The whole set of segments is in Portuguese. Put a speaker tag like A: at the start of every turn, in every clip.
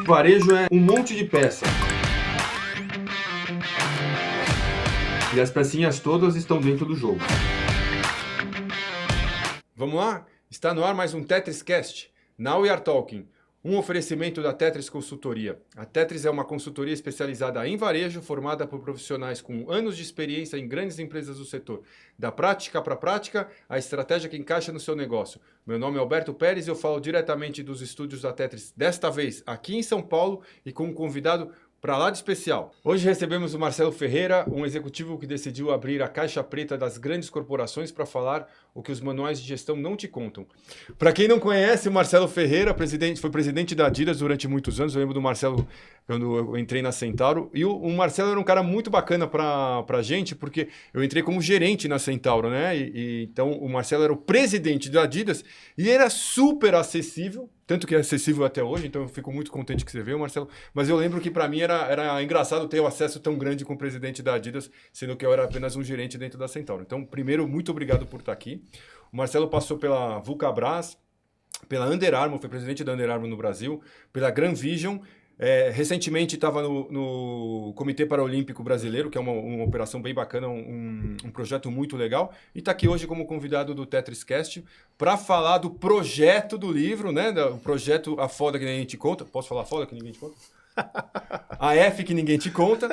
A: Varejo é um monte de peça. E as pecinhas todas estão dentro do jogo. Vamos lá? Está no ar mais um TetrisCast. Now we are talking. Um oferecimento da Tetris Consultoria. A Tetris é uma consultoria especializada em varejo, formada por profissionais com anos de experiência em grandes empresas do setor. Da prática para a prática, a estratégia que encaixa no seu negócio. Meu nome é Alberto Pérez e eu falo diretamente dos estúdios da Tetris, desta vez aqui em São Paulo e com um convidado para lá de especial. Hoje recebemos o Marcelo Ferreira, um executivo que decidiu abrir a caixa preta das grandes corporações para falar o que os manuais de gestão não te contam. Para quem não conhece, o Marcelo Ferreira foi presidente da Adidas durante muitos anos. Eu lembro do Marcelo quando eu entrei na Centauro. E o Marcelo era um cara muito bacana para a gente, porque eu entrei como gerente na Centauro, né? Então o Marcelo era o presidente da Adidas e era super acessível. Tanto que é acessível até hoje, então eu fico muito contente que você veio, Marcelo. Mas eu lembro que para mim era engraçado ter o acesso tão grande com o presidente da Adidas, sendo que eu era apenas um gerente dentro da Centauro. Então, primeiro, muito obrigado por estar aqui. O Marcelo passou pela Vulcabras, pela Under Armour, foi presidente da Under Armour no Brasil, pela Gran Vision. Recentemente estava no Comitê Paralímpico Brasileiro, que é uma operação bem bacana, um projeto muito legal, e está aqui hoje como convidado do TetrisCast para falar do projeto do livro, né? O projeto A Foda Que Ninguém Te Conta. Posso falar Foda Que Ninguém Te Conta? A F Que Ninguém Te Conta,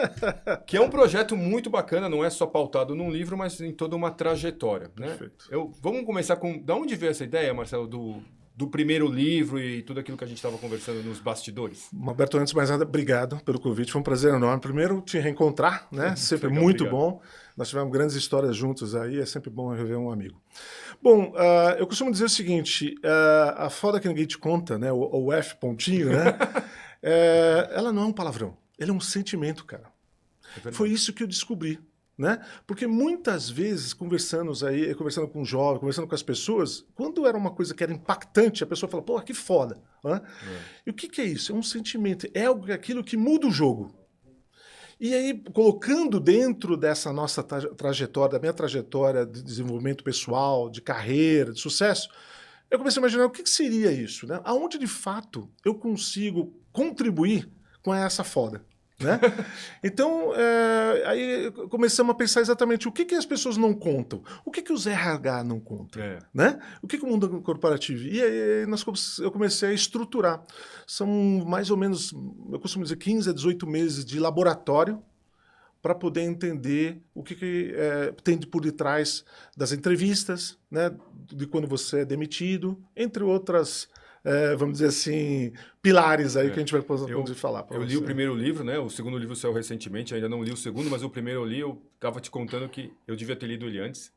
A: que é um projeto muito bacana, não é só pautado num livro, mas em toda uma trajetória. Né? Vamos começar com... Da onde veio essa ideia, Marcelo, do primeiro livro e tudo aquilo que a gente estava conversando nos bastidores?
B: Alberto, antes de mais nada, obrigado pelo convite, foi um prazer enorme. Primeiro, te reencontrar, né? Sempre
A: legal,
B: muito
A: obrigado.
B: Bom. Nós tivemos grandes histórias juntos aí, é sempre bom rever um amigo. Bom, eu costumo dizer o seguinte, a foda que ninguém te conta, né? O F pontinho, né? Ela não é um palavrão, ele é um sentimento, cara. Foi isso que eu descobri. Né? Porque muitas vezes, conversando com jovens, conversando com as pessoas, quando era uma coisa que era impactante, a pessoa fala, pô, que foda. Né? E o que é isso? É um sentimento, é aquilo que muda o jogo. E aí, colocando dentro dessa nossa trajetória, da minha trajetória de desenvolvimento pessoal, de carreira, de sucesso, eu comecei a imaginar o que seria isso, né? Aonde de fato eu consigo contribuir com essa foda. Né? Então, aí começamos a pensar exatamente o que as pessoas não contam, o que os RH não contam, né? O que o mundo corporativo... E aí eu comecei a estruturar. São mais ou menos, eu costumo dizer, 15 a 18 meses de laboratório para poder entender o que tem por detrás das entrevistas, né? De quando você é demitido, entre outras... vamos dizer assim, pilares aí que a gente vai poder falar.
A: Eu li o primeiro livro, né? O segundo livro saiu recentemente, ainda não li o segundo, mas o primeiro eu li, eu estava te contando que eu devia ter lido ele antes,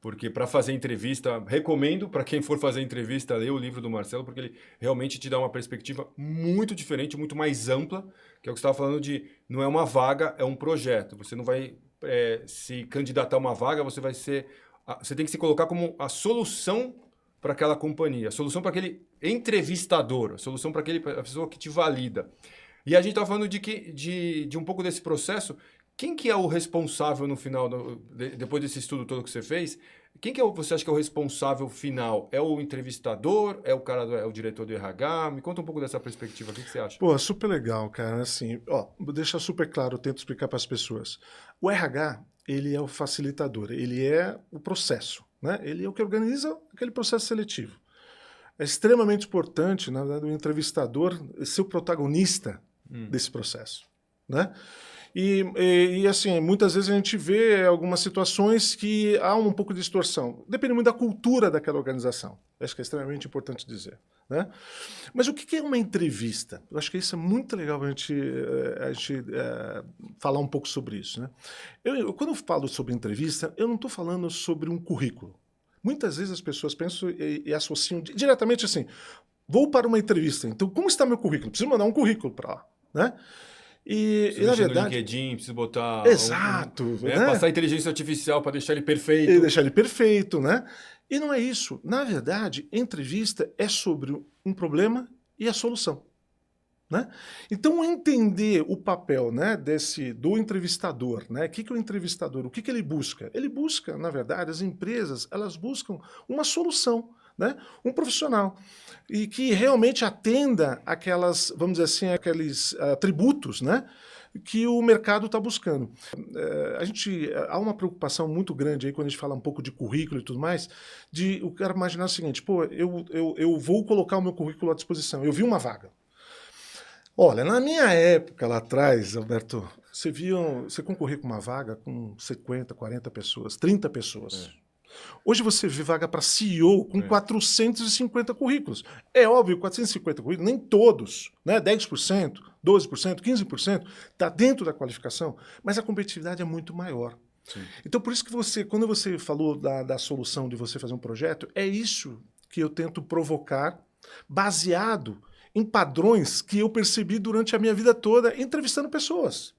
A: porque para fazer entrevista, recomendo para quem for fazer entrevista, ler o livro do Marcelo, porque ele realmente te dá uma perspectiva muito diferente, muito mais ampla, que é o que você estava falando de, não é uma vaga, é um projeto. Você não vai se candidatar a uma vaga, você tem que se colocar como a solução para aquela companhia, a solução para aquele entrevistador, a solução para a pessoa que te valida. E a gente está falando de um pouco desse processo. Quem que é o responsável no final, depois desse estudo todo que você fez, quem que você acha que é o responsável final? É o entrevistador? É o diretor do RH? Me conta um pouco dessa perspectiva, o que você acha?
B: Pô, super legal, cara. Assim, vou deixar super claro, eu tento explicar para as pessoas. O RH, ele é o facilitador, ele é o processo. Né? Ele é o que organiza aquele processo seletivo. É extremamente importante, na verdade, o entrevistador ser o protagonista desse processo. Né? E assim, muitas vezes a gente vê algumas situações que há um pouco de distorção. Depende muito da cultura daquela organização. Acho que é extremamente importante dizer. Né? Mas o que é uma entrevista? Eu acho que isso é muito legal a gente falar um pouco sobre isso. Né? Quando eu falo sobre entrevista, eu não estou falando sobre um currículo. Muitas vezes as pessoas pensam e associam diretamente assim, vou para uma entrevista, então como está meu currículo? Preciso mandar um currículo para lá. Né? E na verdade...
A: no LinkedIn, preciso botar...
B: Exato.
A: Né? Passar inteligência artificial para deixar ele perfeito.
B: E deixar ele perfeito, né? E não é isso. Na verdade, entrevista é sobre um problema e a solução. Né? Então, entender o papel, né, do entrevistador, né? O que é o entrevistador? O que ele busca? Ele busca, na verdade, as empresas, elas buscam uma solução. né? Um profissional. E que realmente atenda aquelas, vamos dizer assim, aqueles atributos, né? Que o mercado está buscando. Há uma preocupação muito grande aí quando a gente fala um pouco de currículo e tudo mais, de o cara imaginar o seguinte, pô, eu vou colocar o meu currículo à disposição, eu vi uma vaga. Olha, na minha época lá atrás, Alberto, você concorria com uma vaga com 50, 40 pessoas, 30 pessoas. Hoje você vê vaga para CEO com 450 currículos. É óbvio, 450 currículos, nem todos, né? 10%, 12%, 15% está dentro da qualificação, mas a competitividade é muito maior.
A: Sim.
B: Então, por isso que quando você falou da solução de você fazer um projeto, é isso que eu tento provocar, baseado em padrões que eu percebi durante a minha vida toda entrevistando pessoas.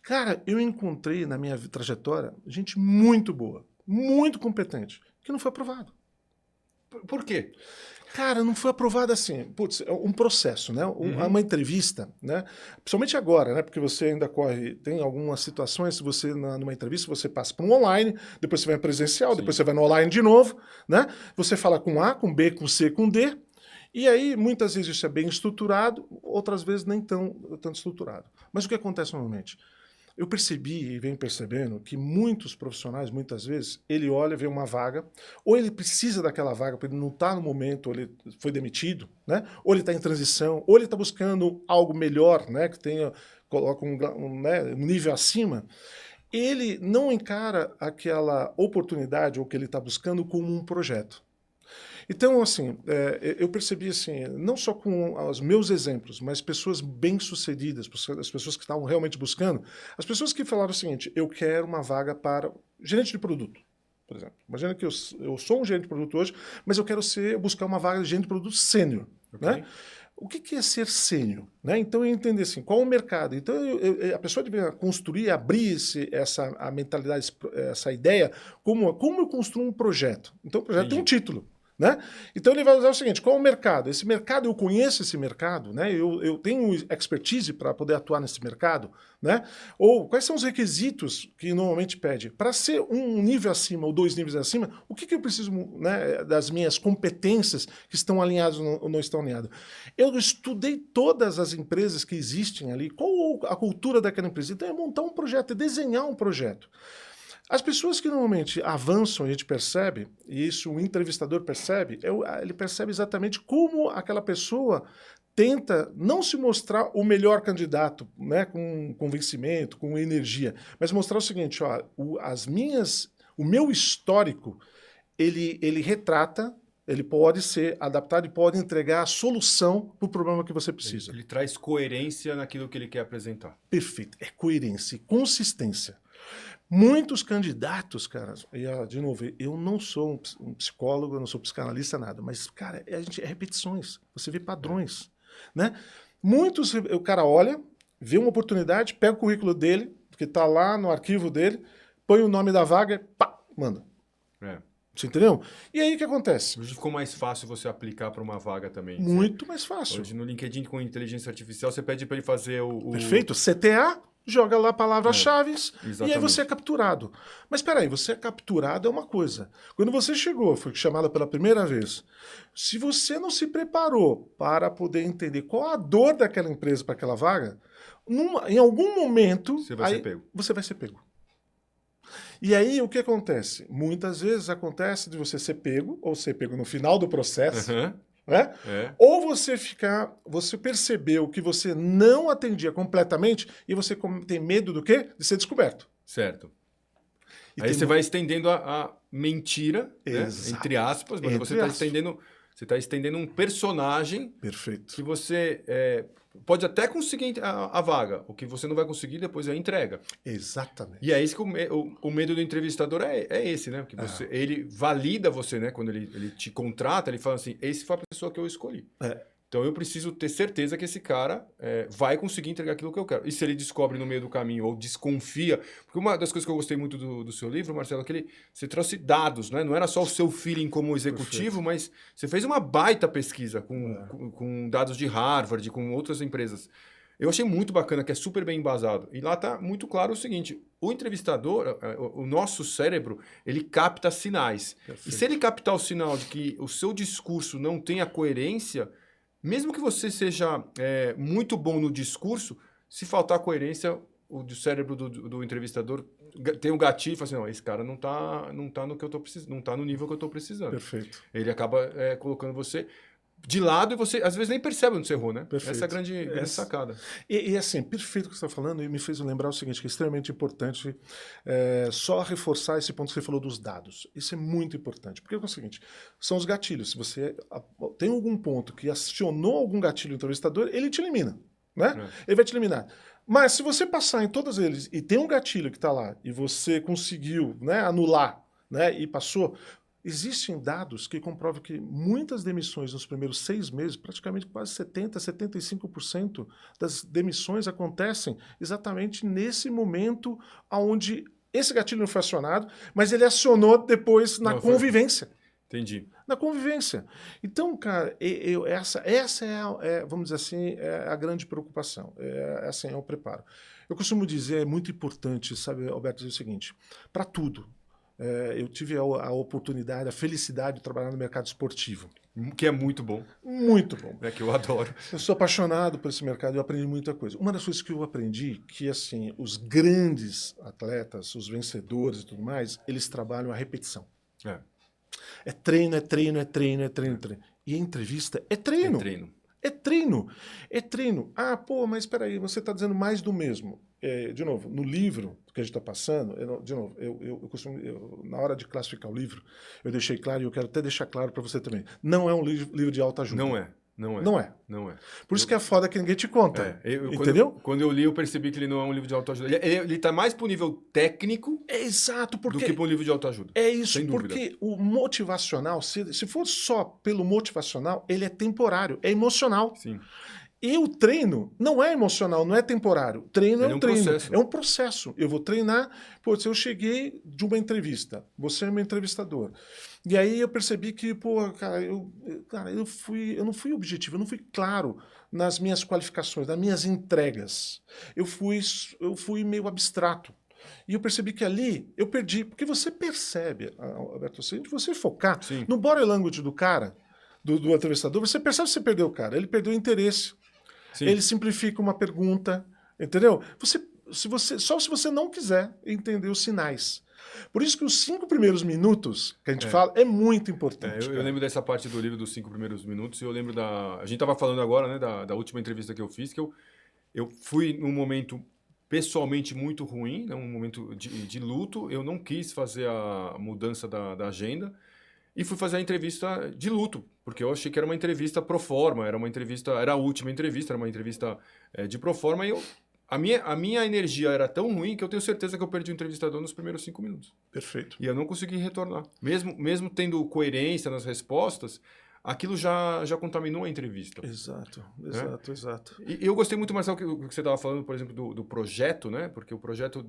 B: Cara, eu encontrei na minha trajetória gente muito boa, muito competente, que não foi aprovado.
A: Por quê?
B: Cara, não foi aprovado assim. Putz, é um processo, né? Uma entrevista, né? Principalmente agora, né? Porque você ainda tem algumas situações, se você, numa entrevista, você passa para um online, depois você vai presencial,
A: Sim.
B: depois você vai no online de novo, né? Você fala com A, com B, com C, com D, e aí, muitas vezes isso é bem estruturado, outras vezes nem tanto estruturado. Mas o que acontece normalmente? Eu percebi e venho percebendo que muitos profissionais, muitas vezes, ele olha, vê uma vaga, ou ele precisa daquela vaga porque ele não está no momento, ou ele foi demitido, né? Ou ele está em transição, ou ele está buscando algo melhor, né? Que coloca um nível acima. Ele não encara aquela oportunidade ou que ele está buscando como um projeto. Então, assim, eu percebi, assim, não só com os meus exemplos, mas pessoas bem-sucedidas, as pessoas que estavam realmente buscando, as pessoas que falaram o seguinte, eu quero uma vaga para gerente de produto, por exemplo. Imagina que eu sou um gerente de produto hoje, mas eu quero buscar uma vaga de gerente de produto sênior, né? O que é ser sênior? Né? Então, eu entender assim, qual é o mercado. Então, a pessoa deve construir, abrir a mentalidade, essa ideia, como eu construo um projeto. Então, o projeto tem um título. Né? Então ele vai usar o seguinte, qual é o mercado? Esse mercado, eu conheço esse mercado, né? eu tenho expertise para poder atuar nesse mercado, né? Ou quais são os requisitos que normalmente pede? Para ser um nível acima ou 2 níveis acima, o que eu preciso, né, das minhas competências que estão alinhadas ou não estão alinhadas? Eu estudei todas as empresas que existem ali, qual a cultura daquela empresa. Então é montar um projeto, é desenhar um projeto. As pessoas que normalmente avançam, a gente percebe, e isso o entrevistador percebe, ele percebe exatamente como aquela pessoa tenta não se mostrar o melhor candidato, né, com convencimento, com energia, mas mostrar o seguinte, ó, o meu histórico, ele retrata, ele pode ser adaptado e pode entregar a solução para o problema que você precisa.
A: Ele traz coerência naquilo que ele quer apresentar.
B: Perfeito, é coerência e consistência. Muitos candidatos, cara, de novo, eu não sou um psicólogo, eu não sou psicanalista, nada, mas, cara, é repetições, você vê padrões, né? Muitos, o cara olha, vê uma oportunidade, pega o currículo dele, que está lá no arquivo dele, põe o nome da vaga, pá, manda. Você entendeu? E aí o que acontece?
A: Hoje ficou mais fácil você aplicar para uma vaga também.
B: Muito mais fácil.
A: Hoje no LinkedIn com inteligência artificial, você pede para ele fazer
B: Perfeito, CTA... joga lá palavras-chave e aí você é capturado. Mas espera aí, você é capturado é uma coisa. Quando você chegou, foi chamado pela primeira vez, se você não se preparou para poder entender qual a dor daquela empresa para aquela vaga, em algum momento
A: você vai ser pego.
B: Você vai ser pego. E aí o que acontece? Muitas vezes acontece de você ser pego, ou ser pego no final do processo, né? Ou você percebeu que você não atendia completamente e você tem medo do quê? De ser descoberto.
A: Certo. Aí você vai estendendo a mentira, né? Entre aspas, mas você está estendendo um personagem.
B: Perfeito.
A: Que você pode até conseguir a vaga. O que você não vai conseguir depois é a entrega.
B: Exatamente.
A: E é isso que o medo do entrevistador é esse, né? Porque ele valida você, né? Quando ele te contrata, ele fala assim, esse foi a pessoa que eu escolhi. Então eu preciso ter certeza que esse cara vai conseguir entregar aquilo que eu quero. E se ele descobre no meio do caminho ou desconfia... Porque uma das coisas que eu gostei muito do seu livro, Marcelo, é que você trouxe dados, né? Não era só o seu feeling como executivo, mas você fez uma baita pesquisa com dados de Harvard, com outras empresas. Eu achei muito bacana, que é super bem embasado. E lá tá muito claro o seguinte, o entrevistador, o nosso cérebro, ele capta sinais. E se ele captar o sinal de que o seu discurso não tem a coerência, mesmo que você seja muito bom no discurso, se faltar coerência, o cérebro do entrevistador tem um gatilho e fala assim, não, esse cara não tá no que eu tô precisando, não tá no nível que eu tô precisando.
B: Perfeito.
A: Ele acaba colocando você de lado e você, às vezes, nem percebe onde você errou, né?
B: Perfeito.
A: Essa é a grande sacada.
B: E assim, perfeito o que você está falando, e me fez lembrar o seguinte, que é extremamente importante só reforçar esse ponto que você falou dos dados. Isso é muito importante, porque é o seguinte, são os gatilhos. Se você tem algum ponto que acionou algum gatilho no entrevistador, ele te elimina, né? Ele vai te eliminar. Mas se você passar em todos eles e tem um gatilho que está lá, e você conseguiu, né, anular, né, e passou... Existem dados que comprovam que muitas demissões nos primeiros 6 meses, praticamente quase 70%, 75% das demissões acontecem exatamente nesse momento onde esse gatilho não foi acionado, mas ele acionou depois na convivência.
A: Entendi.
B: Na convivência. Então, cara, essa vamos dizer assim, é a grande preocupação. Assim, é o preparo. Eu costumo dizer, é muito importante, sabe, Alberto, dizer o seguinte, para tudo. Eu tive a oportunidade, a felicidade de trabalhar no mercado esportivo.
A: Que é muito bom.
B: Muito bom.
A: É que eu adoro.
B: Eu sou apaixonado por esse mercado e eu aprendi muita coisa. Uma das coisas que eu aprendi que, assim, os grandes atletas, os vencedores e tudo mais, eles trabalham a repetição. É treino, é treino, é treino, é treino, é treino. E a entrevista é treino.
A: É treino.
B: É treino. É treino. Ah, pô, mas espera aí, você está dizendo mais do mesmo. De novo, no livro que a gente está passando, eu costumo, na hora de classificar o livro, eu deixei claro, e eu quero até deixar claro para você também, não é um livro de autoajuda.
A: Não é. Não é.
B: Por isso que é foda que ninguém te conta. Entendeu?
A: Quando eu li, eu percebi que ele não é um livro de autoajuda. Ele tá mais pro nível técnico
B: exato, porque
A: do que pro livro de autoajuda.
B: É isso,
A: sem dúvida.
B: Porque o motivacional, se for só pelo motivacional, ele é temporário, é emocional.
A: Sim.
B: E o treino não é emocional, não é temporário. O treino é um treino.
A: Processo.
B: É um processo. Eu vou treinar. Pô, se eu cheguei de uma entrevista, você é meu entrevistador. E aí eu percebi que, pô, cara, eu não fui objetivo, eu não fui claro nas minhas qualificações, nas minhas entregas. Eu fui meio abstrato. E eu percebi que ali eu perdi. Porque você percebe, Alberto, se você focar no body language do cara, do entrevistador, você percebe que você perdeu o cara. Ele perdeu o interesse. Sim. Ele simplifica uma pergunta, entendeu? Só se você não quiser entender os sinais. Por isso que os 5 primeiros minutos que a gente fala é muito importante.
A: Eu lembro dessa parte do livro dos 5 primeiros minutos e eu lembro a gente estava falando agora, né, da última entrevista que eu fiz, que eu fui num momento pessoalmente muito ruim, né, um momento de luto, eu não quis fazer a mudança da agenda. E fui fazer a entrevista de luto, porque eu achei que era uma entrevista pro forma, era a última entrevista, era uma entrevista de pro forma, e a minha energia era tão ruim que eu tenho certeza que eu perdi o entrevistador nos primeiros 5 minutos.
B: Perfeito.
A: E eu não consegui retornar. Mesmo tendo coerência nas respostas, aquilo já contaminou a entrevista.
B: Exato.
A: E eu gostei muito, Marcelo, que você estava falando, por exemplo, do projeto, né? Porque o projeto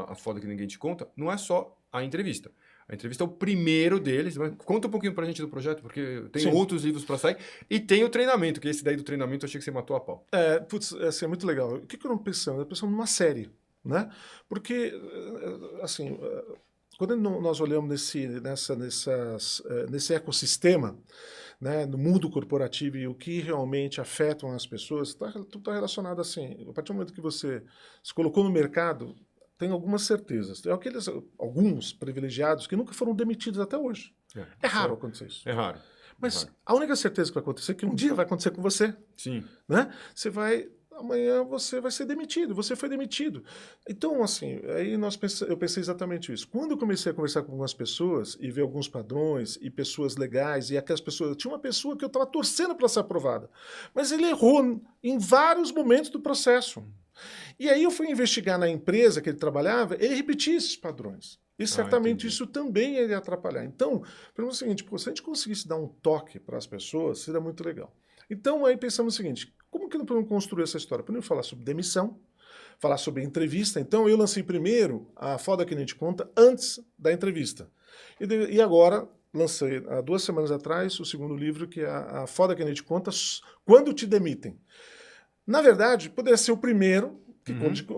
A: A Foda Que Ninguém Te Conta não é só a entrevista. A entrevista é o primeiro deles. Mas conta um pouquinho pra gente do projeto, porque tem outros livros para sair. E tem o treinamento, que esse daí do treinamento eu achei que você matou a pau.
B: É muito legal. O que eu não pensando? Eu pensando numa série, né? Porque, assim, quando nós olhamos nesse ecossistema, né, no mundo corporativo e o que realmente afetam as pessoas, tudo está relacionado assim. A partir do momento que você se colocou no mercado, tem algumas certezas. Tem alguns privilegiados que nunca foram demitidos até hoje. É raro acontecer isso.
A: É raro.
B: Mas a única certeza que vai acontecer é que um dia vai acontecer com você.
A: Sim.
B: Né? Amanhã você vai ser demitido, você foi demitido. Então, assim, aí eu pensei exatamente isso. Quando eu comecei a conversar com algumas pessoas e ver alguns padrões e pessoas legais, e aquelas pessoas... Tinha uma pessoa que eu estava torcendo para ser aprovada, mas ele errou em vários momentos do processo. E aí eu fui investigar na empresa que ele trabalhava, ele repetia esses padrões. E certamente isso também ia atrapalhar. Então, pelo seguinte, se a gente conseguisse dar um toque para as pessoas, seria muito legal. Então, aí pensamos o seguinte, como que nós podemos construir essa história? Podemos falar sobre demissão, falar sobre entrevista. Então, eu lancei primeiro a Foda Que a gente conta antes da entrevista. E agora, lancei há 2 semanas atrás o segundo livro, que é a Foda Que a gente conta quando te demitem. Na verdade, poderia ser o primeiro, que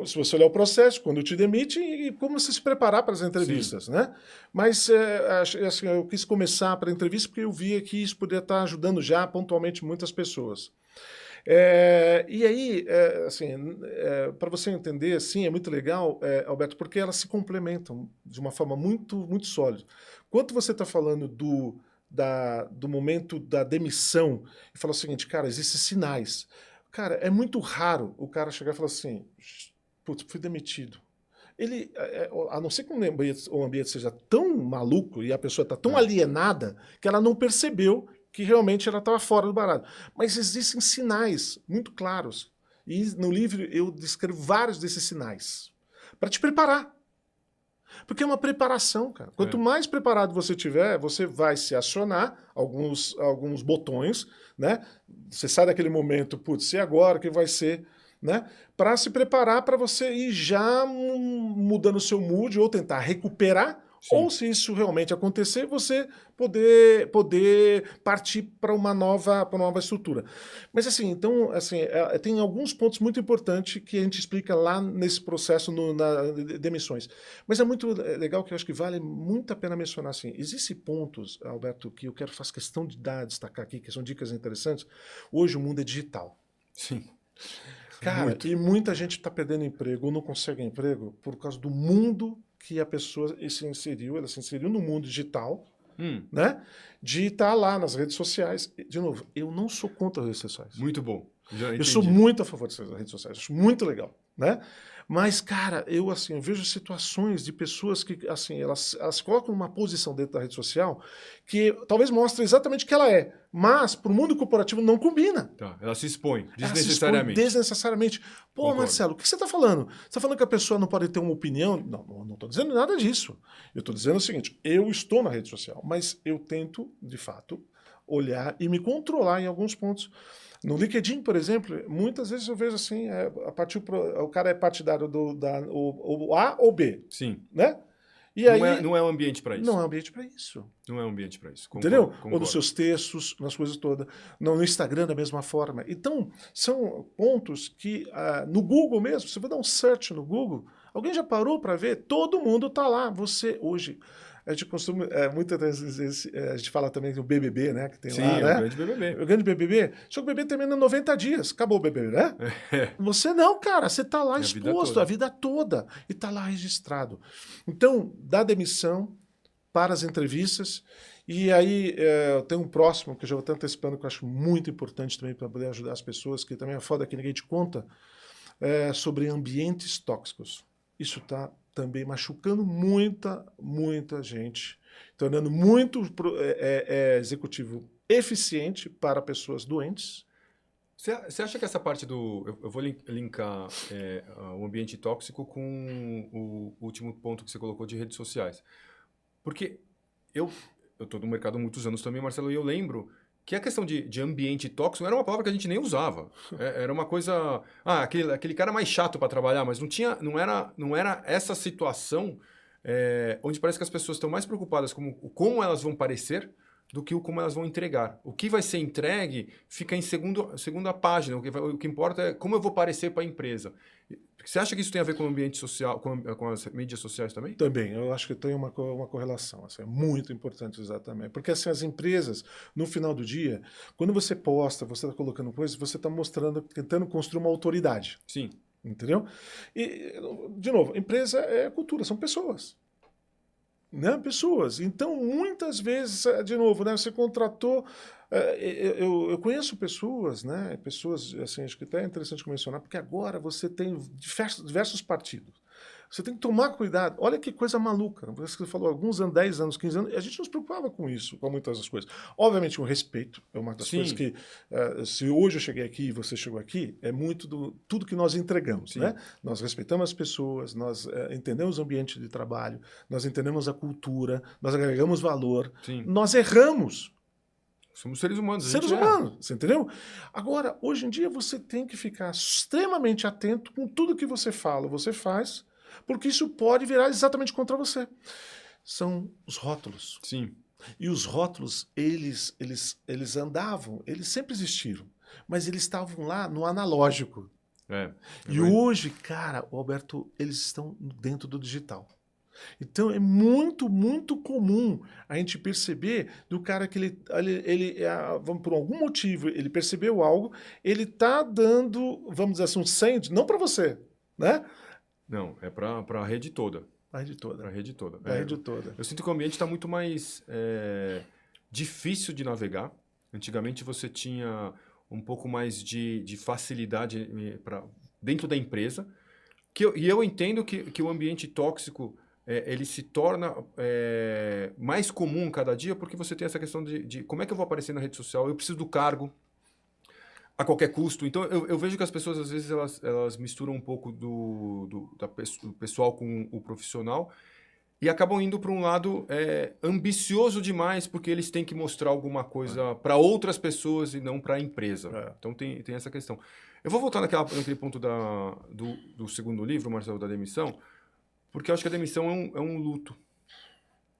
B: se você olhar o processo, quando te demite, e como você se preparar para as entrevistas, né? Mas assim, eu quis começar para a entrevista porque eu via que isso poderia estar ajudando já pontualmente muitas pessoas. E aí, assim, para você entender, assim, é muito legal, Alberto, porque elas se complementam de uma forma muito, muito sólida. Quando você está falando do momento da demissão e fala o seguinte, cara, existem sinais. Cara, é muito raro o cara chegar e falar assim, putz, fui demitido. Ele, a não ser que o ambiente seja tão maluco e a pessoa está tão alienada que ela não percebeu que realmente ela estava fora do baralho. Mas existem sinais muito claros. E no livro eu descrevo vários desses sinais para te preparar. Porque é uma preparação, cara. Quanto mais preparado você tiver, você vai se acionar alguns botões, né? Você sai daquele momento, putz, e agora que vai ser, né? Para se preparar para você ir já mudando o seu mood ou tentar recuperar. Sim. Ou se isso realmente acontecer, você poder partir para uma nova estrutura. Mas assim, então, assim, tem alguns pontos muito importantes que a gente explica lá nesse processo na demissões. Mas é muito legal que eu acho que vale muito a pena mencionar assim. Existem pontos, Alberto, que eu faço questão de destacar aqui, que são dicas interessantes. Hoje o mundo é digital.
A: Sim.
B: Cara, e muita gente está perdendo emprego ou não consegue emprego por causa do mundo que a pessoa ela se inseriu no mundo digital, né? De estar lá nas redes sociais. De novo, eu não sou contra as redes sociais.
A: Muito bom.
B: Eu sou muito a favor das redes sociais, acho muito legal, né? Mas, cara, eu vejo situações de pessoas que, assim, elas colocam uma posição dentro da rede social que talvez mostre exatamente o que ela é, mas para o mundo corporativo não combina.
A: Tá, ela se expõe desnecessariamente.
B: Ela se expõe desnecessariamente. Pô, concordo. Marcelo, o que você está falando? Você está falando que a pessoa não pode ter uma opinião? Não estou dizendo nada disso. Eu estou dizendo o seguinte, eu estou na rede social, mas eu tento, de fato, olhar e me controlar em alguns pontos. No LinkedIn, por exemplo, muitas vezes eu vejo assim, o cara é partidário o A ou B.
A: Sim.
B: Né? E
A: não é um ambiente para isso.
B: Não é um ambiente para isso.
A: Não é um ambiente para isso.
B: Concordo, entendeu? Concordo. Ou nos seus textos, nas coisas todas. No Instagram, da mesma forma. Então, são pontos que, no Google mesmo, se você dar um search no Google, alguém já parou para ver? Todo mundo está lá. Você, hoje... A gente costuma, muitas vezes, a gente fala também do BBB, né? Que tem
A: sim,
B: lá, né?
A: O grande BBB.
B: O grande BBB. Só que o BBB termina em 90 dias. Acabou o BBB, né? Você não, cara. Você está lá exposto a vida toda. E está lá registrado. Então, da demissão para as entrevistas. E aí, eu tenho um próximo, que eu já vou estar antecipando, que eu acho muito importante também para poder ajudar as pessoas, que também é foda que ninguém te conta, sobre ambientes tóxicos. Isso está também machucando muita gente, tornando muito executivo eficiente para pessoas doentes.
A: Você acha que essa parte do... Eu vou linkar o ambiente tóxico com o último ponto que você colocou de redes sociais. Porque eu estou no mercado há muitos anos também, Marcelo, e eu lembro que a questão de ambiente tóxico era uma palavra que a gente nem usava. Era uma coisa... aquele cara mais chato para trabalhar, mas não era essa situação onde parece que as pessoas estão mais preocupadas com como elas vão parecer do que como elas vão entregar. O que vai ser entregue fica em segunda página. O que importa é como eu vou parecer para a empresa. Você acha que isso tem a ver com o ambiente social, com as mídias sociais também?
B: Também, eu acho que tem uma correlação. Assim, é muito importante exatamente. Porque assim, as empresas, no final do dia, quando você posta, você está colocando coisas, você está mostrando, tentando construir uma autoridade.
A: Sim.
B: Entendeu? E, de novo, empresa é cultura, são pessoas. Né? Pessoas. Então, muitas vezes, de novo, né, você contratou... eu conheço pessoas, né? Pessoas, assim, acho que até é interessante mencionar, porque agora você tem diversos partidos. Você tem que tomar cuidado. Olha que coisa maluca. Você falou alguns anos, 10 anos, 15 anos, e a gente não se preocupava com isso, com muitas das coisas. Obviamente, o respeito é uma das coisas que, se hoje eu cheguei aqui e você chegou aqui, é muito tudo que nós entregamos. Né? Nós respeitamos as pessoas, nós entendemos o ambiente de trabalho, nós entendemos a cultura, nós agregamos valor, nós erramos.
A: Somos seres humanos.
B: Seres humanos, você entendeu? Agora, hoje em dia, você tem que ficar extremamente atento com tudo que você fala, você faz, porque isso pode virar exatamente contra você. São os rótulos.
A: Sim.
B: E os rótulos, eles andavam, eles sempre existiram. mas eles estavam lá no analógico.
A: É
B: E hoje, cara, Alberto, eles estão dentro do digital. Então é muito, muito comum a gente perceber do cara que vamos, por algum motivo, ele percebeu algo, ele tá dando, vamos dizer assim, um send, não para você, né?
A: Não, é para a rede toda.
B: A rede toda.
A: Para a rede toda.
B: A rede toda.
A: Eu sinto que o ambiente está muito mais difícil de navegar. Antigamente você tinha um pouco mais de facilidade dentro da empresa. E eu entendo que o ambiente tóxico ele se torna mais comum cada dia porque você tem essa questão de como é que eu vou aparecer na rede social? Eu preciso do cargo a qualquer custo. Então, eu vejo que as pessoas, às vezes, elas misturam um pouco do pessoal com o profissional e acabam indo para um lado ambicioso demais porque eles têm que mostrar alguma coisa para outras pessoas e não para a empresa. Então, tem essa questão. Eu vou voltar naquele ponto do segundo livro, Marcelo, da demissão, porque eu acho que a demissão é um luto.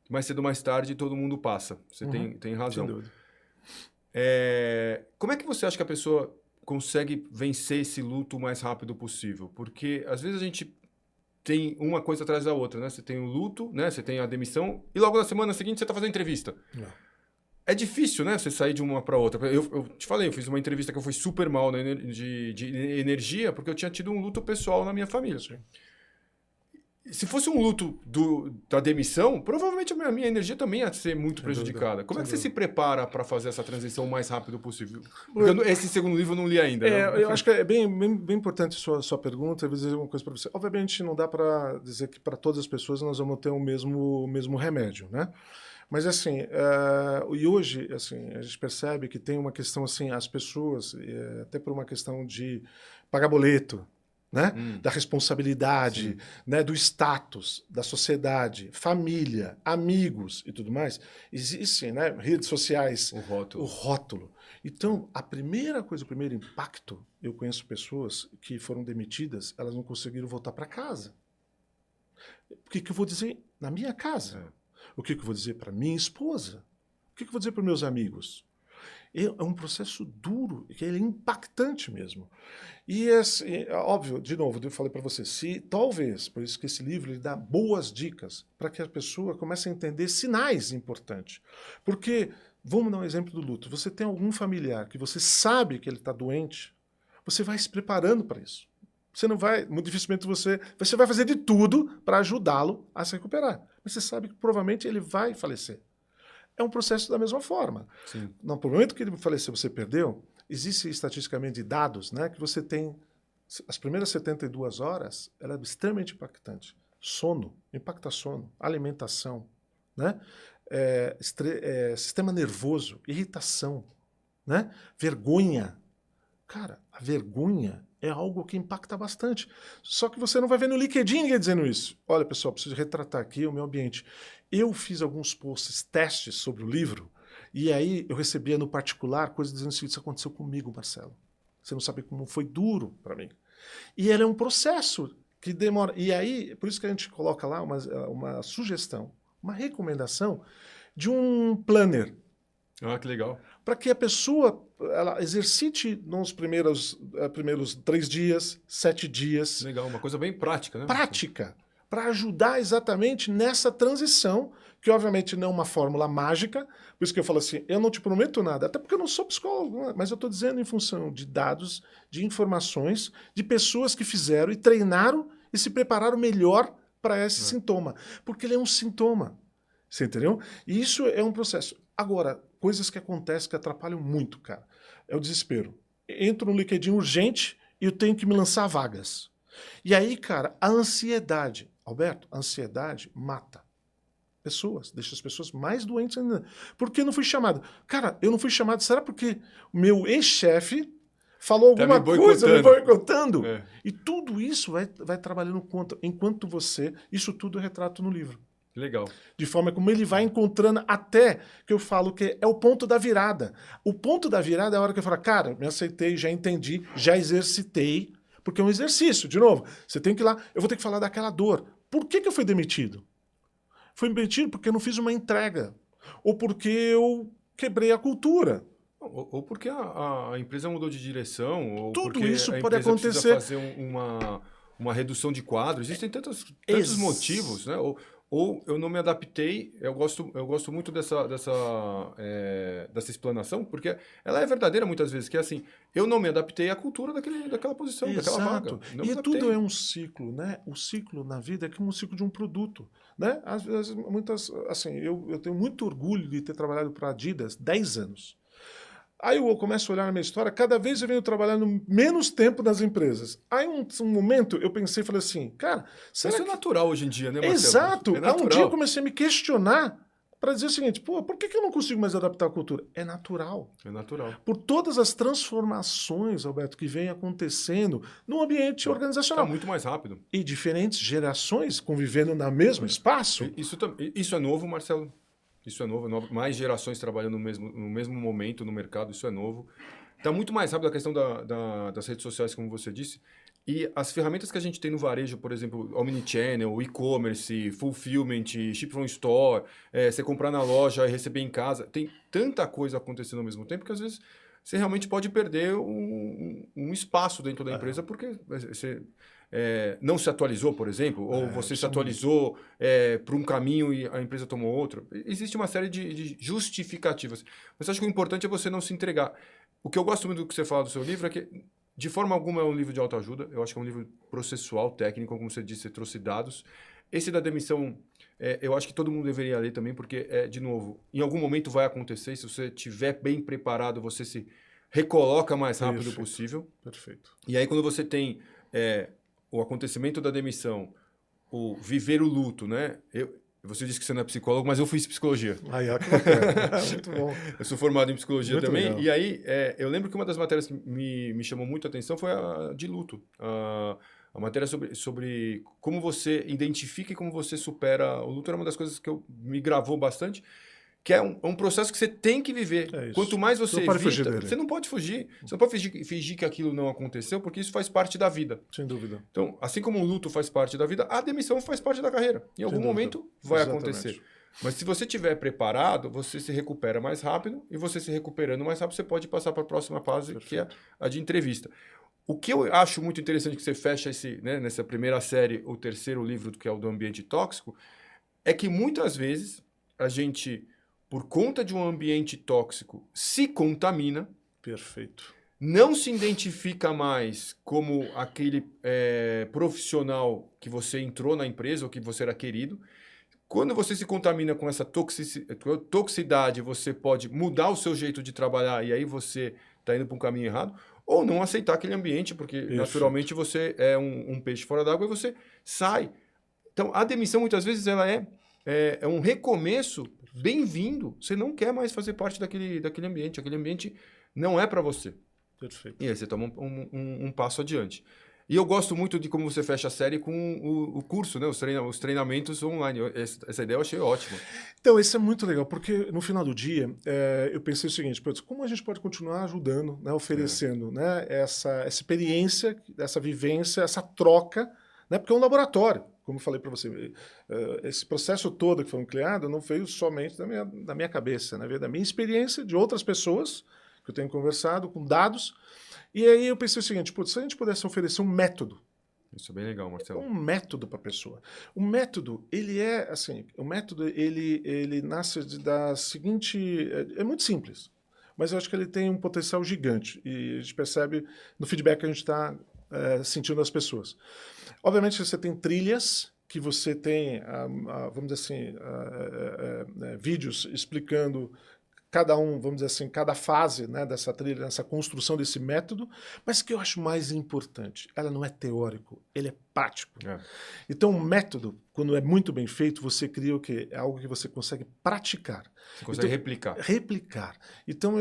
A: Mais cedo ou mais tarde, todo mundo passa. Você tem razão.
B: Sem dúvida.
A: Como é que você acha que a pessoa consegue vencer esse luto o mais rápido possível? Porque, às vezes, a gente tem uma coisa atrás da outra, né? Você tem o luto, né? Você tem a demissão, e logo na semana seguinte você está fazendo entrevista.
B: Não.
A: É difícil, né? Você sair de uma para outra. Eu te falei, eu fiz uma entrevista que eu fui super mal de energia, porque eu tinha tido um luto pessoal na minha família.
B: Sim.
A: Se fosse um luto da demissão, provavelmente a minha energia também ia ser muito prejudicada. Como é que você se prepara para fazer essa transição o mais rápido possível? Porque esse segundo livro eu não li ainda.
B: Eu acho que é bem importante sua pergunta. Eu vou dizer uma coisa para você. Obviamente, não dá para dizer que para todas as pessoas nós vamos ter o mesmo remédio, né? Mas, assim, e hoje, assim, a gente percebe que tem uma questão, assim, as pessoas, até por uma questão de pagar boleto, né? Da responsabilidade, né? Do status, da sociedade, família, amigos e tudo mais. Existem, né? Redes sociais. O rótulo. Então, a primeira coisa, o primeiro impacto, eu conheço pessoas que foram demitidas, elas não conseguiram voltar para casa. O que eu vou dizer na minha casa? O que eu vou dizer para minha esposa? O que eu vou dizer para meus amigos? É um processo duro, que ele é impactante mesmo. E óbvio, de novo, eu falei para você, talvez, por isso que esse livro ele dá boas dicas para que a pessoa comece a entender sinais importantes. Porque, vamos dar um exemplo do luto, você tem algum familiar que você sabe que ele está doente, você vai se preparando para isso. Você não vai, muito dificilmente você vai fazer de tudo para ajudá-lo a se recuperar. Mas você sabe que provavelmente ele vai falecer. É um processo da mesma forma.
A: Sim.
B: No momento que ele faleceu, você perdeu, existe estatisticamente dados, né, que você tem as primeiras 72 horas, ela é extremamente impactante. Sono, impacta sono, alimentação, né, sistema nervoso, irritação, né, vergonha. Cara, a vergonha é algo que impacta bastante. Só que você não vai ver no LinkedIn ninguém dizendo isso. Olha, pessoal, preciso retratar aqui o meu ambiente. Eu fiz alguns posts, testes sobre o livro, e aí eu recebia no particular coisas dizendo assim, isso aconteceu comigo, Marcelo. Você não sabe como foi duro para mim. E ele é um processo que demora. E aí, por isso que a gente coloca lá uma sugestão, uma recomendação de um planner.
A: Ah, que legal.
B: Para que a pessoa ela exercite nos primeiros 3 dias, 7 dias.
A: Legal, uma coisa bem prática, né?
B: Prática. Para ajudar exatamente nessa transição, que obviamente não é uma fórmula mágica, por isso que eu falo assim, eu não te prometo nada, até porque eu não sou psicólogo, mas eu estou dizendo em função de dados, de informações, de pessoas que fizeram e treinaram e se prepararam melhor para esse sintoma, porque ele é um sintoma, você entendeu? E isso é um processo. Agora, coisas que acontecem que atrapalham muito, cara, é o desespero. Entro no LinkedIn urgente e eu tenho que me lançar vagas. E aí, cara, a ansiedade. Alberto, a ansiedade mata pessoas, deixa as pessoas mais doentes ainda. Por que não fui chamado? Cara, eu não fui chamado, será porque o meu ex-chefe falou alguma coisa me boicotando? E tudo isso vai trabalhando contra, enquanto você, isso tudo eu retrato no livro.
A: Legal.
B: De forma como ele vai encontrando, até que eu falo que é o ponto da virada. O ponto da virada é a hora que eu falo, cara, me aceitei, já entendi, já exercitei, porque é um exercício. De novo, você tem que ir lá, eu vou ter que falar daquela dor. Por que eu fui demitido? Fui demitido porque eu não fiz uma entrega. Ou porque eu quebrei a cultura.
A: Ou porque a empresa mudou de direção, ou
B: Tudo
A: porque
B: isso
A: a
B: pode
A: empresa precisa
B: acontecer.
A: fazer uma redução de quadros. Existem tantos motivos, né? Ou eu não me adaptei. Eu gosto muito dessa explanação, porque ela é verdadeira muitas vezes, que é assim, eu não me adaptei à cultura daquela posição, daquela vaga.
B: Exato.
A: Não me
B: E
A: adaptei.
B: tudo é um ciclo, né? O ciclo na vida é como um ciclo de um produto, né? Às vezes, muitas, assim, eu tenho muito orgulho de ter trabalhado para a Adidas 10 anos. Aí eu começo a olhar na minha história, cada vez eu venho trabalhando menos tempo nas empresas. Aí um momento eu pensei e falei assim, cara, será
A: Isso é
B: que...
A: natural hoje em dia, né, Marcelo?
B: Exato!
A: É
B: Há um dia eu
A: natural.
B: comecei a me questionar para dizer o seguinte, pô, por que eu não consigo mais adaptar a cultura? É natural.
A: É natural.
B: Por todas as transformações, Alberto, que vem acontecendo no ambiente
A: Está
B: organizacional.
A: muito mais rápido.
B: E diferentes gerações convivendo no mesmo espaço.
A: Isso é novo, Marcelo. Isso é novo. Mais gerações trabalhando no mesmo momento no mercado, isso é novo. Está muito mais rápido a questão das redes sociais, como você disse. E as ferramentas que a gente tem no varejo, por exemplo, Omnichannel, e-commerce, fulfillment, ship from store, você comprar na loja e receber em casa. Tem tanta coisa acontecendo ao mesmo tempo que às vezes você realmente pode perder um espaço dentro da empresa porque você não se atualizou, por exemplo, ou você se atualizou para um caminho e a empresa tomou outro. Existe uma série de justificativas. Mas acho que o importante é você não se entregar. O que eu gosto muito do que você fala do seu livro é que, de forma alguma, é um livro de autoajuda. Eu acho que é um livro processual, técnico, como você disse, você trouxe dados. Esse da demissão, eu acho que todo mundo deveria ler também, porque, de novo, em algum momento vai acontecer. Se você estiver bem preparado, você se recoloca mais rápido possível.
B: Perfeito.
A: E aí, quando você tem o acontecimento da demissão, o viver o luto, né? Você disse que você não é psicólogo, mas eu fiz psicologia.
B: Que bacana. Muito bom.
A: Eu sou formado em psicologia
B: Muito
A: também.
B: legal.
A: E aí, eu lembro que uma das matérias que me chamou muito a atenção foi a de luto. A matéria sobre como você identifica e como você supera o luto era uma das coisas que me gravou bastante, que é um processo que você tem que viver.
B: É isso.
A: Quanto mais você
B: Você não pode fugir
A: evita,
B: dele.
A: você não pode fugir. Você não pode fingir que aquilo não aconteceu, porque isso faz parte da vida.
B: Sem dúvida.
A: Então, assim como o luto faz parte da vida, a demissão faz parte da carreira. Em algum momento vai acontecer. Mas se você estiver preparado, você se recupera mais rápido, e você se recuperando mais rápido, você pode passar para a próxima fase, que é a de entrevista. O que eu acho muito interessante que você fecha nessa primeira série, o terceiro livro, que é o do ambiente tóxico, é que muitas vezes a gente, por conta de um ambiente tóxico, se contamina.
B: Perfeito.
A: Não se identifica mais como aquele profissional que você entrou na empresa ou que você era querido. Quando você se contamina com essa toxicidade, você pode mudar o seu jeito de trabalhar e aí você está indo para um caminho errado, ou não aceitar aquele ambiente, porque naturalmente você é um peixe fora d'água e você sai. Então, a demissão, muitas vezes, ela é um recomeço bem-vindo. Você não quer mais fazer parte daquele ambiente. Aquele ambiente não é para você.
B: Perfeito.
A: E aí você toma um passo adiante. E eu gosto muito de como você fecha a série com o curso, né? Os treinamentos online. Essa ideia eu achei ótima.
B: Então, isso é muito legal, porque no final do dia, eu pensei o seguinte, como a gente pode continuar ajudando, né, oferecendo né, essa experiência, essa vivência, essa troca, né, porque é um laboratório, como eu falei para você. Esse processo todo que foi criado não veio somente da minha cabeça, né, veio da minha experiência, de outras pessoas que eu tenho conversado, com dados. E aí eu pensei o seguinte, se a gente pudesse oferecer um método.
A: Isso é bem legal, Marcelo.
B: Um método para a pessoa. O método, ele é assim, ele nasce da seguinte, é muito simples, mas eu acho que ele tem um potencial gigante e a gente percebe no feedback que a gente está sentindo das pessoas. Obviamente você tem trilhas, que você tem, vamos dizer assim, vídeos explicando cada vamos dizer assim, cada fase né, dessa trilha, dessa construção desse método, mas que eu acho mais importante, ela não é teórico, ele é prático. Então, o método, quando é muito bem feito, você cria o quê? É algo que você consegue praticar.
A: Você consegue replicar.
B: Replicar. Então,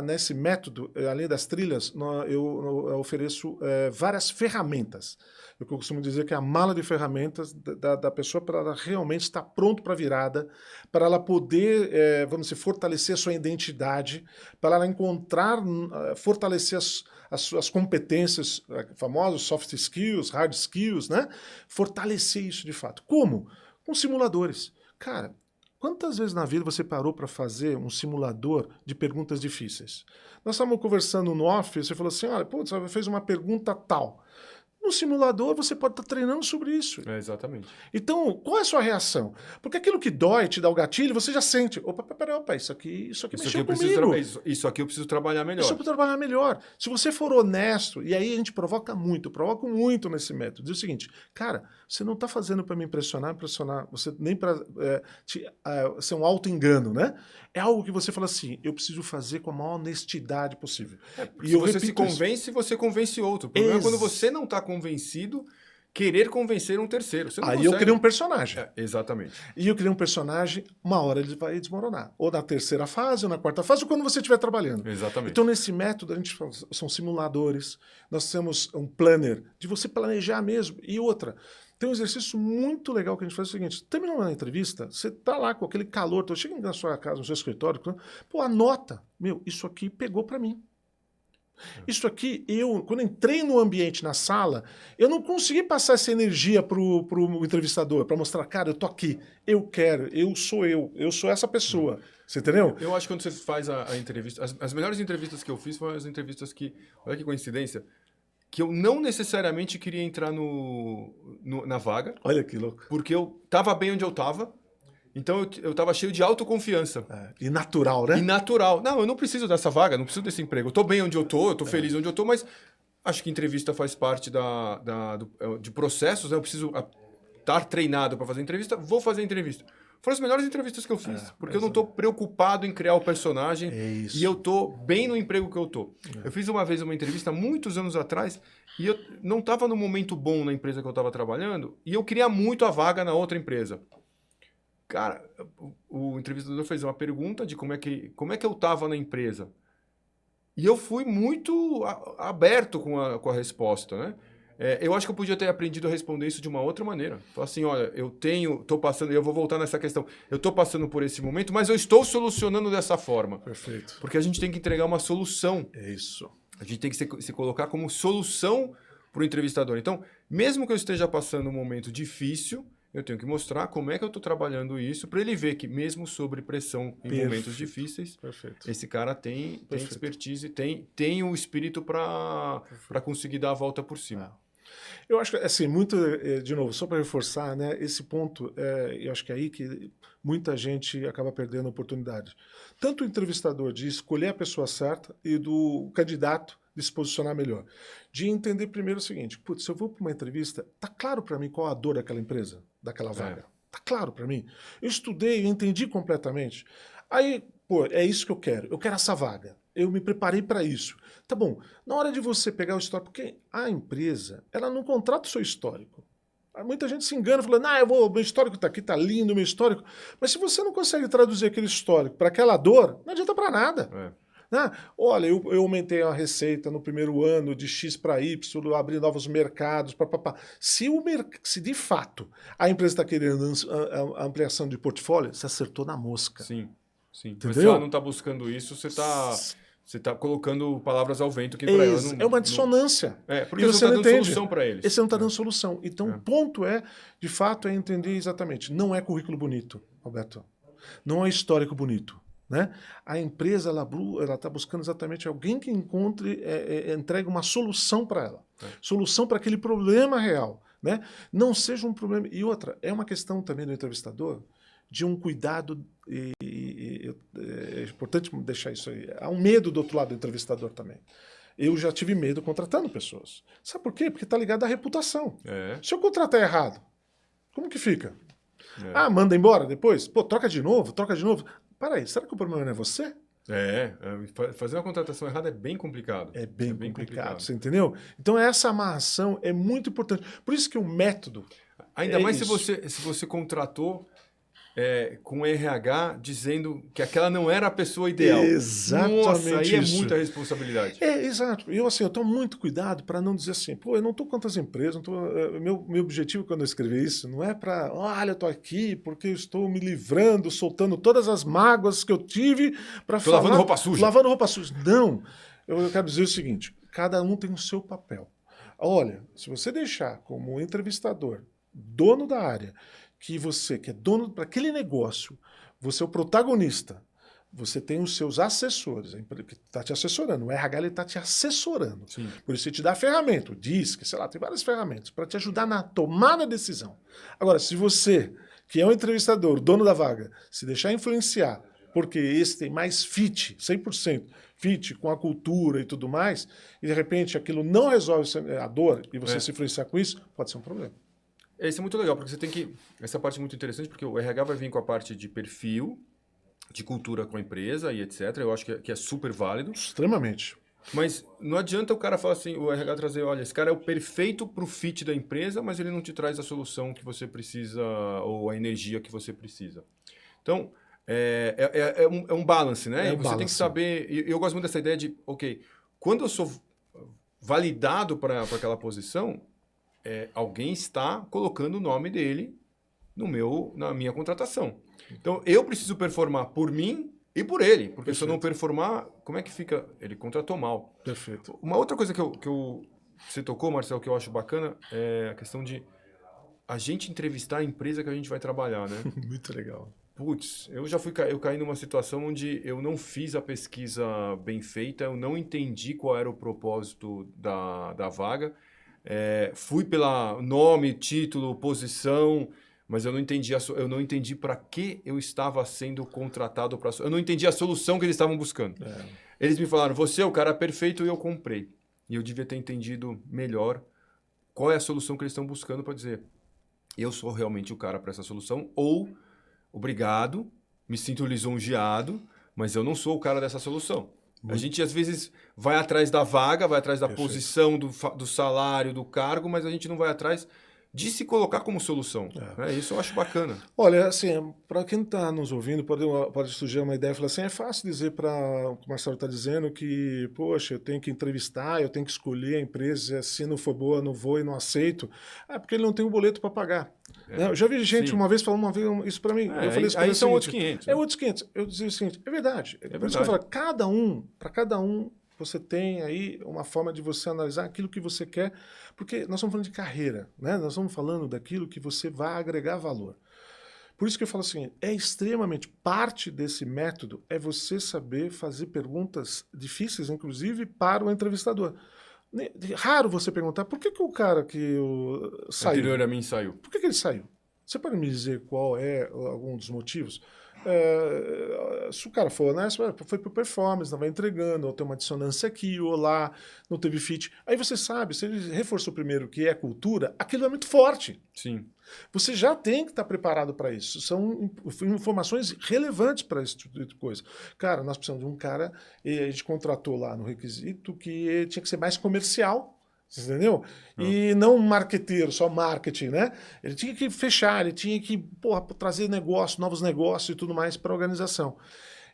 B: nesse método, além das trilhas, eu ofereço várias ferramentas. Eu costumo dizer que é a mala de ferramentas da pessoa para ela realmente estar pronto para a virada, para ela poder, vamos dizer, fortalecer a sua identidade, para ela encontrar, fortalecer as competências, famosos soft skills, hard skills, né? Fortalecer isso de fato. Como? Com simuladores. Cara, Quantas vezes na vida você parou para fazer um simulador de perguntas difíceis? Nós estávamos conversando no off, você falou assim, olha, putz, você fez uma pergunta tal. No simulador, você pode estar treinando sobre isso.
A: Exatamente.
B: Então, qual é a sua reação? Porque aquilo que dói, te dá o gatilho, você já sente. Opa, isso aqui mexeu comigo.
A: Isso aqui eu preciso trabalhar melhor.
B: Isso eu preciso trabalhar melhor. Se você for honesto, e aí a gente provoco muito nesse método. Diz o seguinte, cara, você não está fazendo para me impressionar, você nem para ser um auto-engano, né? É algo que você fala assim, eu preciso fazer com a maior honestidade possível.
A: Se você se convence, você convence outro. O problema é quando você não está convencido, querer convencer um terceiro. Você não consegue.
B: Eu criei um personagem.
A: Exatamente.
B: E eu criei um personagem, uma hora ele vai desmoronar. Ou na terceira fase, ou na quarta fase, ou quando você estiver trabalhando.
A: Exatamente.
B: Então, nesse método, a gente são simuladores, nós temos um planner, de você planejar mesmo. E outra, tem um exercício muito legal que a gente faz o seguinte, terminando a entrevista, você tá lá com aquele calor, chega na sua casa, no seu escritório, pô, anota, isso aqui pegou para mim. Isso aqui, quando entrei no ambiente, na sala, eu não consegui passar essa energia pro entrevistador, para mostrar, cara, eu tô aqui, eu sou essa pessoa. Você entendeu?
A: Eu acho que quando você faz a entrevista, as melhores entrevistas que eu fiz foram as entrevistas que, olha que coincidência, que eu não necessariamente queria entrar na vaga.
B: Olha que louco.
A: Porque eu estava bem onde eu estava. Então eu estava cheio de autoconfiança.
B: E natural, né?
A: E natural. Não, eu não preciso dessa vaga, não preciso desse emprego. Eu estou bem onde eu estou, eu estou feliz onde eu estou, mas acho que entrevista faz parte de processos, né? Eu preciso estar treinado para fazer entrevista, vou fazer entrevista. Foram as melhores entrevistas que eu fiz, porque eu não estou preocupado em criar o personagem e eu estou bem no emprego que eu estou. Eu fiz uma vez uma entrevista muitos anos atrás e eu não estava no momento bom na empresa que eu estava trabalhando e eu queria muito a vaga na outra empresa. Cara, o entrevistador fez uma pergunta de como é que eu estava na empresa. E eu fui muito aberto com a resposta, né? Eu acho que eu podia ter aprendido a responder isso de uma outra maneira. Falar assim, olha, estou passando, eu vou voltar nessa questão, eu estou passando por esse momento, mas eu estou solucionando dessa forma.
B: Perfeito.
A: Porque a gente tem que entregar uma solução.
B: É isso.
A: A gente tem que se colocar como solução para o entrevistador. Então, mesmo que eu esteja passando um momento difícil, eu tenho que mostrar como é que eu estou trabalhando isso para ele ver que mesmo sobre pressão em momentos difíceis, esse cara tem expertise, tem o espírito para conseguir dar a volta por cima.
B: Eu acho que, assim, de novo, só para reforçar, né, esse ponto, eu acho que é aí que muita gente acaba perdendo a oportunidade. Tanto o entrevistador de escolher a pessoa certa e do candidato de se posicionar melhor. De entender primeiro o seguinte, putz, se eu vou para uma entrevista, tá claro para mim qual a dor daquela empresa, daquela vaga? Tá claro para mim? Eu estudei, eu entendi completamente. Aí, é isso que eu quero essa vaga. Eu me preparei para isso. Tá bom, na hora de você pegar o histórico, porque a empresa, ela não contrata o seu histórico. Muita gente se engana falando, meu histórico está aqui, está lindo, meu histórico. Mas se você não consegue traduzir aquele histórico para aquela dor, não adianta para nada. Olha, eu aumentei a receita no primeiro ano de X para Y, abri novos mercados, papapá. Se de fato a empresa está querendo a ampliação de portfólio, você acertou na mosca.
A: Sim.
B: Entendeu?
A: Mas se ela não está buscando isso, você está colocando palavras ao vento que para ela não...
B: É uma dissonância.
A: Porque você não está dando solução para eles.
B: Você não está dando solução. Então, o ponto de fato, é entender exatamente. Não é currículo bonito, Alberto. Não é histórico bonito. Né? A empresa ela está buscando exatamente alguém que entregue uma solução para ela. Solução para aquele problema real. Né? Não seja um problema... E outra, é uma questão também do entrevistador de um cuidado, é importante deixar isso aí. Há um medo do outro lado do entrevistador também. Eu já tive medo contratando pessoas. Sabe por quê? Porque está ligado à reputação. Se eu contratar errado, como que fica? Manda embora depois? Troca de novo. Para aí, será que o problema não é você?
A: Fazer uma contratação errada é bem complicado.
B: É bem complicado, você entendeu? Então essa amarração é muito importante. Por isso que o método...
A: Ainda mais se você contratou com RH dizendo que aquela não era a pessoa ideal.
B: Exatamente.
A: Nossa, aí é muita responsabilidade.
B: Exato. Eu tomo muito cuidado para não dizer assim, eu não estou contra as empresas, meu objetivo quando eu escrevi isso não é para, olha, eu estou aqui porque eu estou me livrando, soltando todas as mágoas que eu tive para falar...
A: lavando roupa suja.
B: Lavando roupa suja. Não. Eu quero dizer o seguinte, cada um tem o seu papel. Olha, se você deixar como entrevistador, dono da área, que é dono para aquele negócio, você é o protagonista. Você tem os seus assessores, a empresa que está te assessorando. O RH está te assessorando.
A: Sim.
B: Por isso, ele te dá ferramenta, o DISC, sei lá, tem várias ferramentas para te ajudar na tomada da decisão. Agora, se você, que é um entrevistador, o dono da vaga, se deixar influenciar, porque esse tem mais fit, 100% fit com a cultura e tudo mais, e de repente aquilo não resolve a dor e você se influenciar com isso, pode ser um problema.
A: Isso é muito legal, porque você tem que... Essa parte é muito interessante, porque o RH vai vir com a parte de perfil, de cultura com a empresa e etc. Eu acho que é super válido.
B: Extremamente.
A: Mas não adianta o cara falar assim, o RH trazer, olha, esse cara é o perfeito pro fit da empresa, mas ele não te traz a solução que você precisa ou a energia que você precisa. Então, é um balance, né?
B: É um
A: E você
B: balance.
A: tem que saber... E eu gosto muito dessa ideia de, ok, quando eu sou validado para aquela posição, alguém está colocando o nome dele na minha contratação. Então, eu preciso performar por mim e por ele. Porque
B: Perfeito.
A: se eu não performar, como é que fica? Ele contratou mal.
B: Perfeito.
A: Uma outra coisa que você tocou, Marcelo, que eu acho bacana, é a questão de a gente entrevistar a empresa que a gente vai trabalhar, né?
B: Muito legal.
A: Putz, eu caí numa situação onde eu não fiz a pesquisa bem feita, eu não entendi qual era o propósito da vaga. Fui pela nome, título, posição... Mas eu não entendi para que eu estava sendo contratado para... Eu não entendi a solução que eles estavam buscando. Eles me falaram, você é o cara perfeito, e eu comprei. E eu devia ter entendido melhor qual é a solução que eles estão buscando para dizer, eu sou realmente o cara para essa solução, ou, obrigado, me sinto lisonjeado, mas eu não sou o cara dessa solução. A gente, às vezes, vai atrás da vaga, vai atrás da posição, do salário, do cargo, mas a gente não vai atrás... de se colocar como solução. Isso eu acho bacana.
B: Olha, assim, para quem está nos ouvindo, pode surgir uma ideia e falar assim, é fácil dizer para o que o Marcelo está dizendo que, poxa, eu tenho que entrevistar, eu tenho que escolher a empresa, se não for boa, não vou e não aceito. Porque ele não tem o boleto para pagar. Eu já vi gente uma vez falando isso para mim. Eu falei isso
A: aí são outros 500.
B: É outros 500. Eu dizia o seguinte, é verdade. Por isso que eu falo, para cada um, você tem aí uma forma de você analisar aquilo que você quer, porque nós estamos falando de carreira, né? Nós estamos falando daquilo que você vai agregar valor. Por isso que eu falo assim, extremamente parte desse método é você saber fazer perguntas difíceis, inclusive, para o entrevistador. Raro você perguntar, por que o cara que saiu?
A: Anterior a mim saiu.
B: Por que ele saiu? Você pode me dizer qual é algum dos motivos? Se o cara for honesto, foi por performance, não vai entregando, ou tem uma dissonância aqui ou lá, não teve fit. Aí você sabe, se ele reforçou primeiro que é cultura, aquilo é muito forte.
A: Sim.
B: Você já tem que estar preparado para isso. São informações relevantes para esse tipo de coisa. Cara, nós precisamos de um cara, e a gente contratou lá no requisito que tinha que ser mais comercial. Você entendeu? E não marqueteiro, só marketing, né? Ele tinha que fechar, ele tinha que trazer novos negócios e tudo mais para a organização.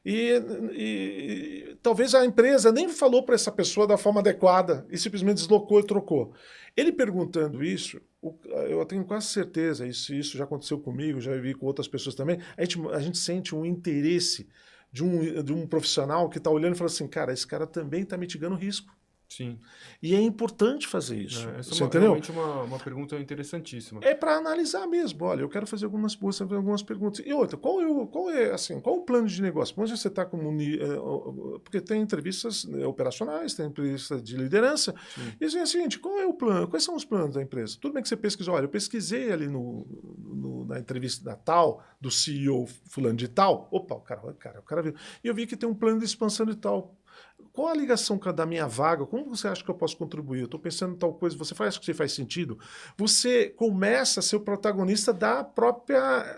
B: E talvez a empresa nem falou para essa pessoa da forma adequada e simplesmente deslocou e trocou. Ele perguntando isso, eu tenho quase certeza, isso já aconteceu comigo, já vi com outras pessoas também, a gente sente um interesse de um profissional que está olhando e fala assim, cara, esse cara também está mitigando risco.
A: Sim.
B: E é importante fazer isso.
A: Essa
B: você
A: é
B: entendeu?
A: realmente uma pergunta interessantíssima.
B: É para analisar mesmo. Olha, eu quero fazer algumas perguntas. E outra, qual o plano de negócio? Onde você está como... Porque tem entrevistas operacionais, tem entrevistas de liderança.
A: Sim.
B: E assim, é o seguinte, qual é o plano? Quais são os planos da empresa? Tudo bem que você pesquisou. Olha, eu pesquisei ali na entrevista da tal, do CEO fulano de tal. Opa, o cara viu. E eu vi que tem um plano de expansão de tal. Qual a ligação da minha vaga? Como você acha que eu posso contribuir? Eu estou pensando em tal coisa. Você acha que faz sentido? Você começa a ser o protagonista da própria...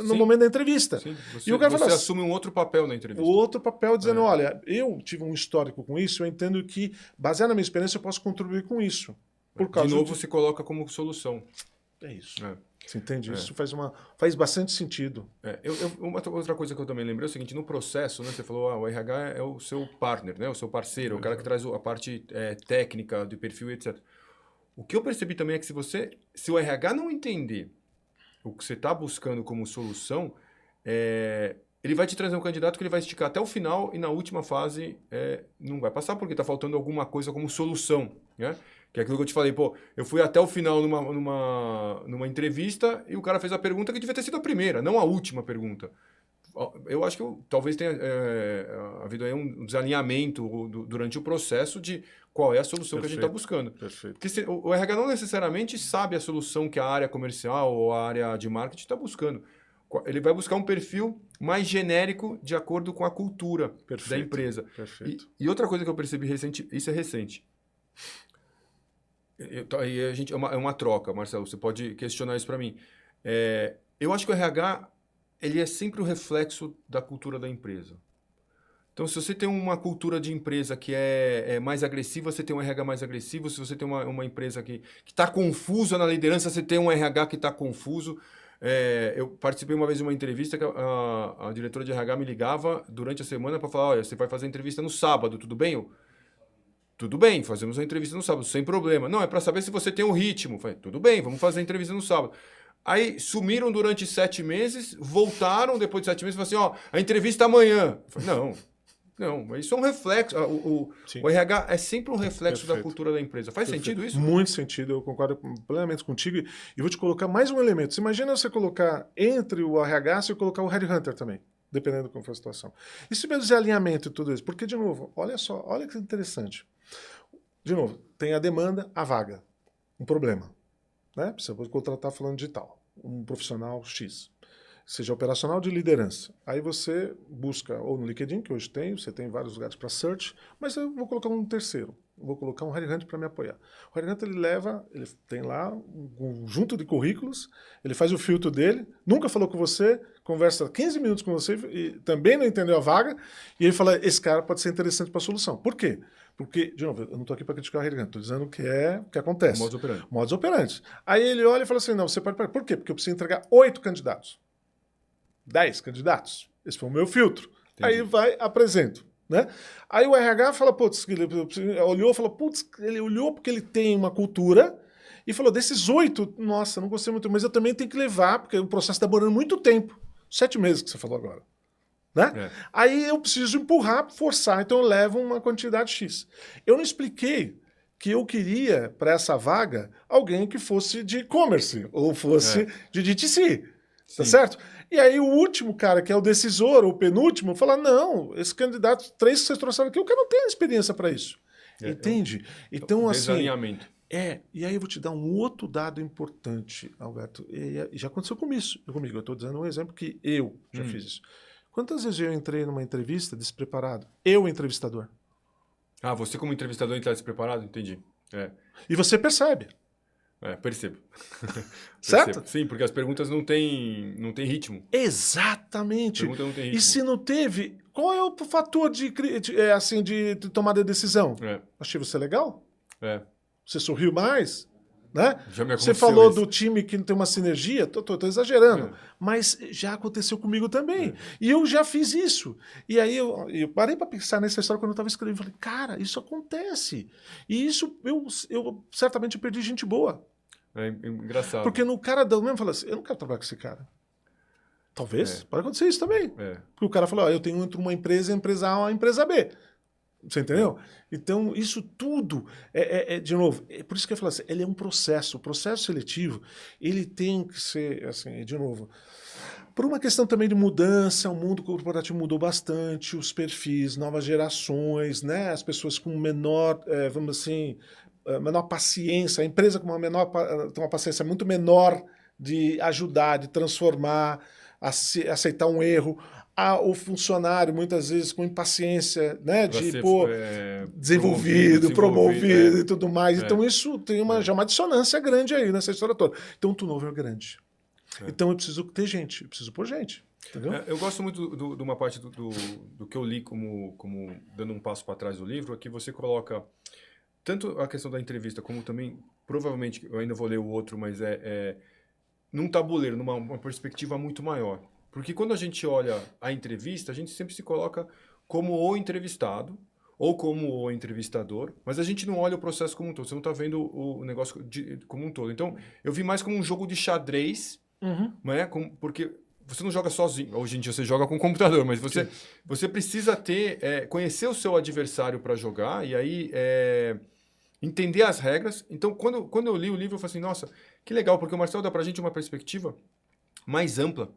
B: no momento da entrevista.
A: Sim.
B: Você
A: assume um outro papel na entrevista.
B: Outro papel dizendo, olha, eu tive um histórico com isso, eu entendo que, baseado na minha experiência, eu posso contribuir com isso.
A: De novo, se coloca como solução.
B: É isso. Você entende? Isso faz bastante sentido.
A: Uma outra coisa que eu também lembrei é o seguinte, no processo, né, você falou, o RH é o seu partner, né, o seu parceiro, o cara que traz a parte técnica do perfil, etc. O que eu percebi também é que se o RH não entender o que você está buscando como solução, ele vai te trazer um candidato que ele vai esticar até o final e na última fase não vai passar porque está faltando alguma coisa como solução, né? Que é aquilo que eu te falei, eu fui até o final numa entrevista e o cara fez a pergunta que devia ter sido a primeira, não a última pergunta. Eu acho que talvez tenha havido aí um desalinhamento durante o processo de qual é a solução que a gente está buscando.
B: Perfeito.
A: Porque o RH não necessariamente sabe a solução que a área comercial ou a área de marketing está buscando. Ele vai buscar um perfil mais genérico de acordo com a cultura da empresa.
B: Perfeito.
A: E outra coisa que eu percebi recente, isso é recente. É uma troca, Marcelo, você pode questionar isso para mim. Eu acho que o RH ele é sempre o reflexo da cultura da empresa. Então, se você tem uma cultura de empresa que é mais agressiva, você tem um RH mais agressivo. Se você tem uma empresa que está confusa na liderança, você tem um RH que está confuso. Eu participei uma vez de uma entrevista que a diretora de RH me ligava durante a semana para falar, olha, você vai fazer a entrevista no sábado, tudo bem? Tudo bem, fazemos a entrevista no sábado, sem problema. Não, é para saber se você tem um ritmo. Falei, tudo bem, vamos fazer a entrevista no sábado. Aí sumiram durante 7 meses, voltaram depois de 7 meses e falaram assim, a entrevista amanhã. Eu falei, não, isso é um reflexo. O RH é sempre um reflexo da cultura da empresa. Faz sentido isso?
B: Muito sentido, eu concordo plenamente contigo. E vou te colocar mais um elemento. Você imagina você colocar entre o RH, você colocar o Headhunter também, dependendo de como for a situação. E se tiver alinhamento e tudo isso? Porque, de novo, olha só, olha que interessante. De novo, tem a demanda, a vaga. Um problema. Né? Você pode contratar falando digital, um profissional X. Seja operacional de liderança. Aí você busca, ou no LinkedIn, que hoje tem, você tem vários lugares para search, mas eu vou colocar um terceiro. Vou colocar um Headhunter para me apoiar. O Headhunter ele tem lá um conjunto de currículos, ele faz o filtro dele, nunca falou com você, conversa 15 minutos com você e também não entendeu a vaga, e ele fala, esse cara pode ser interessante para a solução. Por quê? Porque, de novo, eu não estou aqui para criticar o Headhunter, estou dizendo o que acontece.
A: Modus operandi.
B: Modus operandi. Aí ele olha e fala assim, não, você pode... Por quê? Porque eu preciso entregar 8 candidatos. 10 candidatos. Esse foi o meu filtro. Entendi. Aí vai, apresento. Né? Aí o RH fala, putz, ele olhou porque ele tem uma cultura e falou, desses 8, nossa, não gostei muito, mas eu também tenho que levar, porque o processo está demorando muito tempo. 7 meses que você falou agora. Né? Aí eu preciso empurrar, forçar, então eu levo uma quantidade X. Eu não expliquei que eu queria, para essa vaga, alguém que fosse de e-commerce ou fosse de DTC. Tá certo? E aí o último cara, que é o decisor, o penúltimo, fala, não, esse candidato, 3 que vocês trouxeram aqui, o cara não tem experiência para isso. Entende? Então, assim...
A: Desalinhamento.
B: E aí eu vou te dar um outro dado importante, Alberto. E já aconteceu comigo. Eu estou dizendo um exemplo que eu já fiz isso. Quantas vezes eu entrei numa entrevista despreparado? Eu, entrevistador.
A: Você como entrevistador está despreparado? Entendi.
B: E você percebe.
A: Percebo.
B: Certo?
A: Percebo. Sim, porque as perguntas não têm ritmo.
B: Exatamente.
A: A pergunta não tem ritmo.
B: E se não teve, qual é o fator de tomada de decisão? Achei você legal? Você sorriu mais? Né? Você falou do time que não tem uma sinergia? Tô exagerando. Mas já aconteceu comigo também. E eu já fiz isso. E aí eu parei para pensar nessa história quando eu estava escrevendo. Falei, cara, isso acontece. E isso eu certamente perdi gente boa.
A: É engraçado.
B: Porque no cara do mesmo fala assim, eu não quero trabalhar com esse cara. Talvez, pode acontecer isso também. Porque o cara falou, eu tenho entre uma empresa A e uma empresa B. Você entendeu? Então, isso tudo, de novo, por isso que eu falo assim, ele é um processo. O processo seletivo, ele tem que ser, assim, de novo, por uma questão também de mudança, o mundo corporativo mudou bastante, os perfis, novas gerações, né? As pessoas com menor, vamos assim, menor paciência, a empresa com tem uma paciência muito menor de ajudar, de transformar, aceitar um erro. O funcionário, muitas vezes, com impaciência, né, de desenvolvido, promovido e tudo mais. Então, isso tem já uma dissonância grande aí nessa história toda. Então, o turnover é grande. Então, eu preciso ter gente, eu preciso pôr gente. Entendeu?
A: Eu gosto muito de uma parte do que eu li como dando um passo para trás do livro, é que você coloca tanto a questão da entrevista, como também, provavelmente, eu ainda vou ler o outro, mas num tabuleiro, numa perspectiva muito maior. Porque quando a gente olha a entrevista, a gente sempre se coloca como o entrevistado ou como o entrevistador, mas a gente não olha o processo como um todo. Você não está vendo o negócio como um todo. Então, eu vi mais como um jogo de xadrez, né? Porque você não joga sozinho. Hoje em dia você joga com o computador, mas você precisa conhecer o seu adversário para jogar e aí entender as regras. Então, quando eu li o livro, eu falei assim, nossa, que legal, porque o Marcelo dá para a gente uma perspectiva mais ampla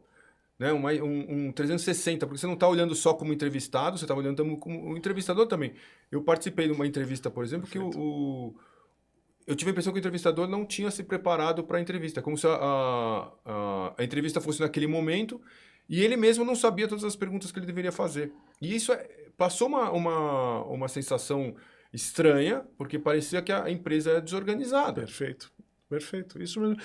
A: né? Um 360, porque você não está olhando só como entrevistado, você está olhando como um entrevistador também. Eu participei de uma entrevista, por exemplo, que eu tive a impressão que o entrevistador não tinha se preparado para a entrevista, como se a entrevista fosse naquele momento e ele mesmo não sabia todas as perguntas que ele deveria fazer. E isso passou uma sensação estranha, porque parecia que a empresa é desorganizada.
B: Perfeito. Perfeito. Isso mesmo.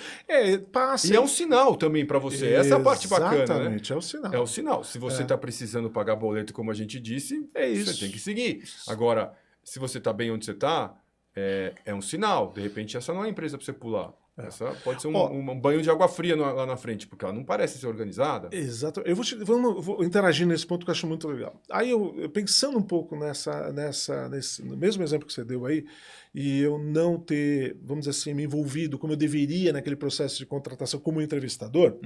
B: Passa.
A: E é um sinal também para você. Essa é a parte bacana, né?
B: Exatamente, é o sinal.
A: É o sinal. Se você está precisando pagar boleto, como a gente disse,
B: isso.
A: você tem que seguir. Agora, se você está bem onde você está, é um sinal. De repente, essa não é a empresa para você pular. Essa pode ser um banho de água fria lá na frente, porque ela não parece ser organizada.
B: Exato. Eu vou interagir nesse ponto que eu acho muito legal. Aí, eu pensando um pouco no mesmo exemplo que você deu aí, e eu não ter, vamos dizer assim, me envolvido como eu deveria naquele processo de contratação como entrevistador,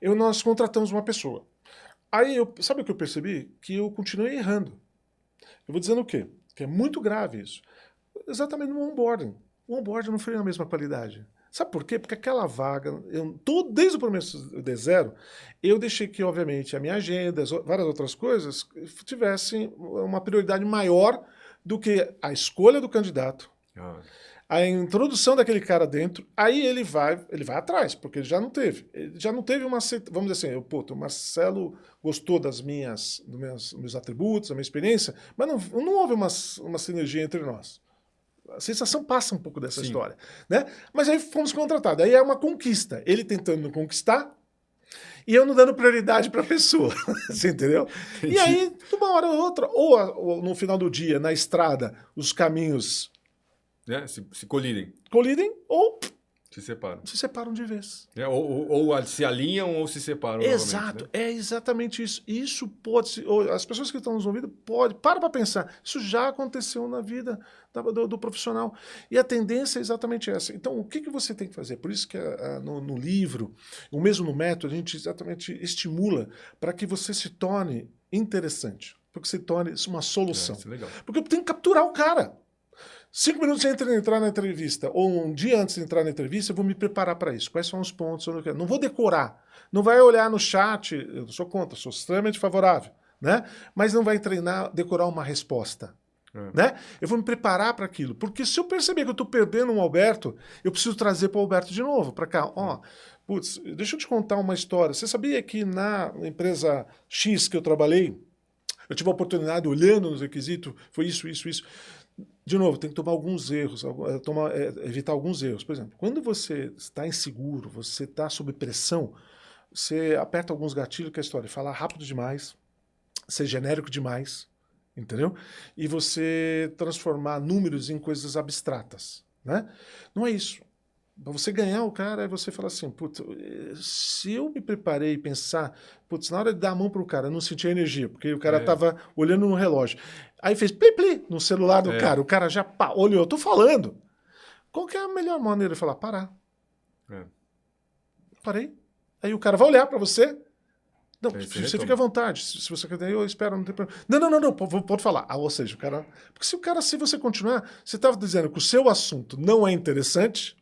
B: nós contratamos uma pessoa. Aí, sabe o que eu percebi? Que eu continuei errando. Eu vou dizendo o quê? Que é muito grave isso. Exatamente no onboarding. O onboarding não foi na mesma qualidade. Sabe por quê? Porque aquela vaga, desde o começo de zero, eu deixei que, obviamente, a minha agenda, várias outras coisas, tivessem uma prioridade maior do que a escolha do candidato, a introdução daquele cara dentro, aí ele vai atrás, porque ele já não teve. Ele já não teve vamos dizer assim, o Marcelo gostou dos meus atributos, da minha experiência, mas não houve uma sinergia entre nós. A sensação passa um pouco dessa história, né? Mas aí fomos contratados. Aí é uma conquista. Ele tentando me conquistar e eu não dando prioridade para a pessoa. Você entendeu? Entendi. E aí, de uma hora ou outra, ou no final do dia, na estrada, os caminhos
A: se colidem.
B: Colidem ou
A: se
B: separam de vez.
A: Ou se alinham ou se separam.
B: Exato, né? É exatamente isso. Isso pode ser. As pessoas que estão nos ouvindo, para pensar. Isso já aconteceu na vida do profissional. E a tendência é exatamente essa. Então, o que você tem que fazer? Por isso que no livro, ou mesmo no método, a gente exatamente estimula para que você se torne interessante. Para que se torne uma solução.
A: Isso é legal.
B: Porque eu tenho que capturar o cara. 5 minutos antes de entrar na entrevista, ou um dia antes de entrar na entrevista, eu vou me preparar para isso. Quais são os pontos? Não vou decorar. Não vai olhar no chat, eu sou contra, sou extremamente favorável, né? Mas não vai decorar uma resposta. Né? Eu vou me preparar para aquilo. Porque se eu perceber que eu estou perdendo um Alberto, eu preciso trazer para o Alberto de novo, para cá. Putz, deixa eu te contar uma história. Você sabia que na empresa X que eu trabalhei, eu tive a oportunidade, olhando nos requisitos, foi isso. De novo, tem que tomar alguns erros, evitar alguns erros. Por exemplo, quando você está inseguro, você está sob pressão, você aperta alguns gatilhos, que é a história, falar rápido demais, ser genérico demais, entendeu? E você transformar números em coisas abstratas, né? Não é isso. Para você ganhar o cara, é você falar assim, putz, se eu me preparei e pensar, putz, na hora de dar a mão pro cara, eu não senti a energia, porque o cara tava olhando no relógio. Aí fez pli-pli no celular do cara, o cara já olhou, eu tô falando. Qual que é a melhor maneira de falar? Parar. Parei. Aí o cara vai olhar para você. Não, você fica à vontade. Se você quer, eu espero, não tem problema. Não, pode falar. Ou seja, o cara... Porque se você continuar, você estava dizendo que o seu assunto não é interessante,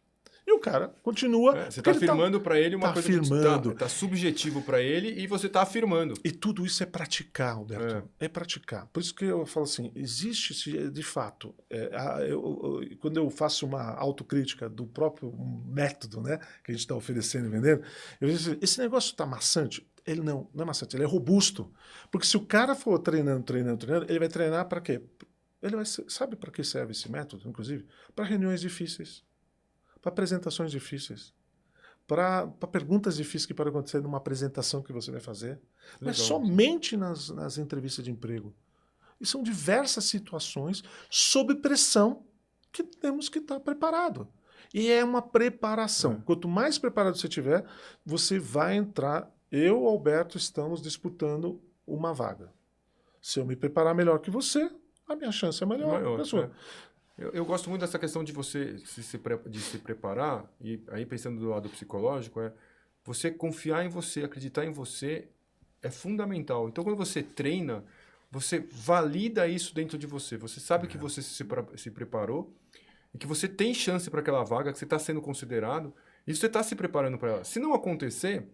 B: e o cara continua...
A: Você está afirmando para ele uma coisa
B: afirmando.
A: que está subjetivo para ele e você está afirmando.
B: E tudo isso é praticar, Alberto. É praticar. Por isso que eu falo assim, existe, de fato, quando eu faço uma autocrítica do próprio método, né, que a gente está oferecendo e vendendo, eu digo assim, esse negócio está maçante? Ele não é maçante, ele é robusto. Porque se o cara for treinando, ele vai treinar para quê? Sabe para que serve esse método, inclusive? Para reuniões difíceis. Para apresentações difíceis, para perguntas difíceis que podem acontecer numa apresentação que você vai fazer, mas somente nas entrevistas de emprego. E são diversas situações sob pressão que temos que estar preparado. E é uma preparação. Quanto mais preparado você tiver, você vai entrar. Eu, Alberto, estamos disputando uma vaga. Se eu me preparar melhor que você, a minha chance é maior que a sua.
A: Eu gosto muito dessa questão de você de se preparar, e aí pensando do lado psicológico, você confiar em você, acreditar em você é fundamental. Então, quando você treina, você valida isso dentro de você. Você sabe que você se preparou e que você tem chance para aquela vaga, que você está sendo considerado, e você está se preparando para ela. Se não acontecer,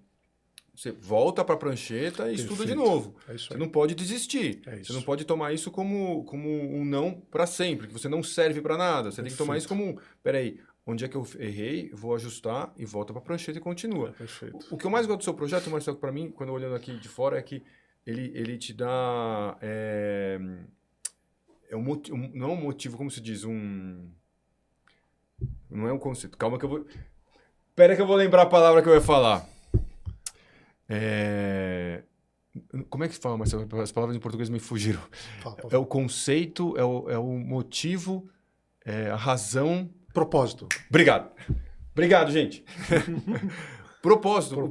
A: você volta para a prancheta e estuda de novo.
B: É isso
A: Você
B: aí.
A: não pode desistir.
B: É isso.
A: Você não pode tomar isso como um não para sempre, que você não serve para nada. Você tem que tomar isso como, peraí, onde é que eu errei, vou ajustar e volta para a prancheta e continua.
B: Perfeito.
A: O que eu mais gosto do seu projeto, Marcelo, para mim, quando olhando aqui de fora, é que ele te dá... não é um motivo, como se diz, não é um conceito. Calma que eu vou... Espera que eu vou lembrar a palavra que eu ia falar. Como é que fala, Marcelo? As palavras em português me fugiram. É o conceito, é o motivo, a razão...
B: Propósito.
A: Obrigado. Obrigado, gente. Propósito.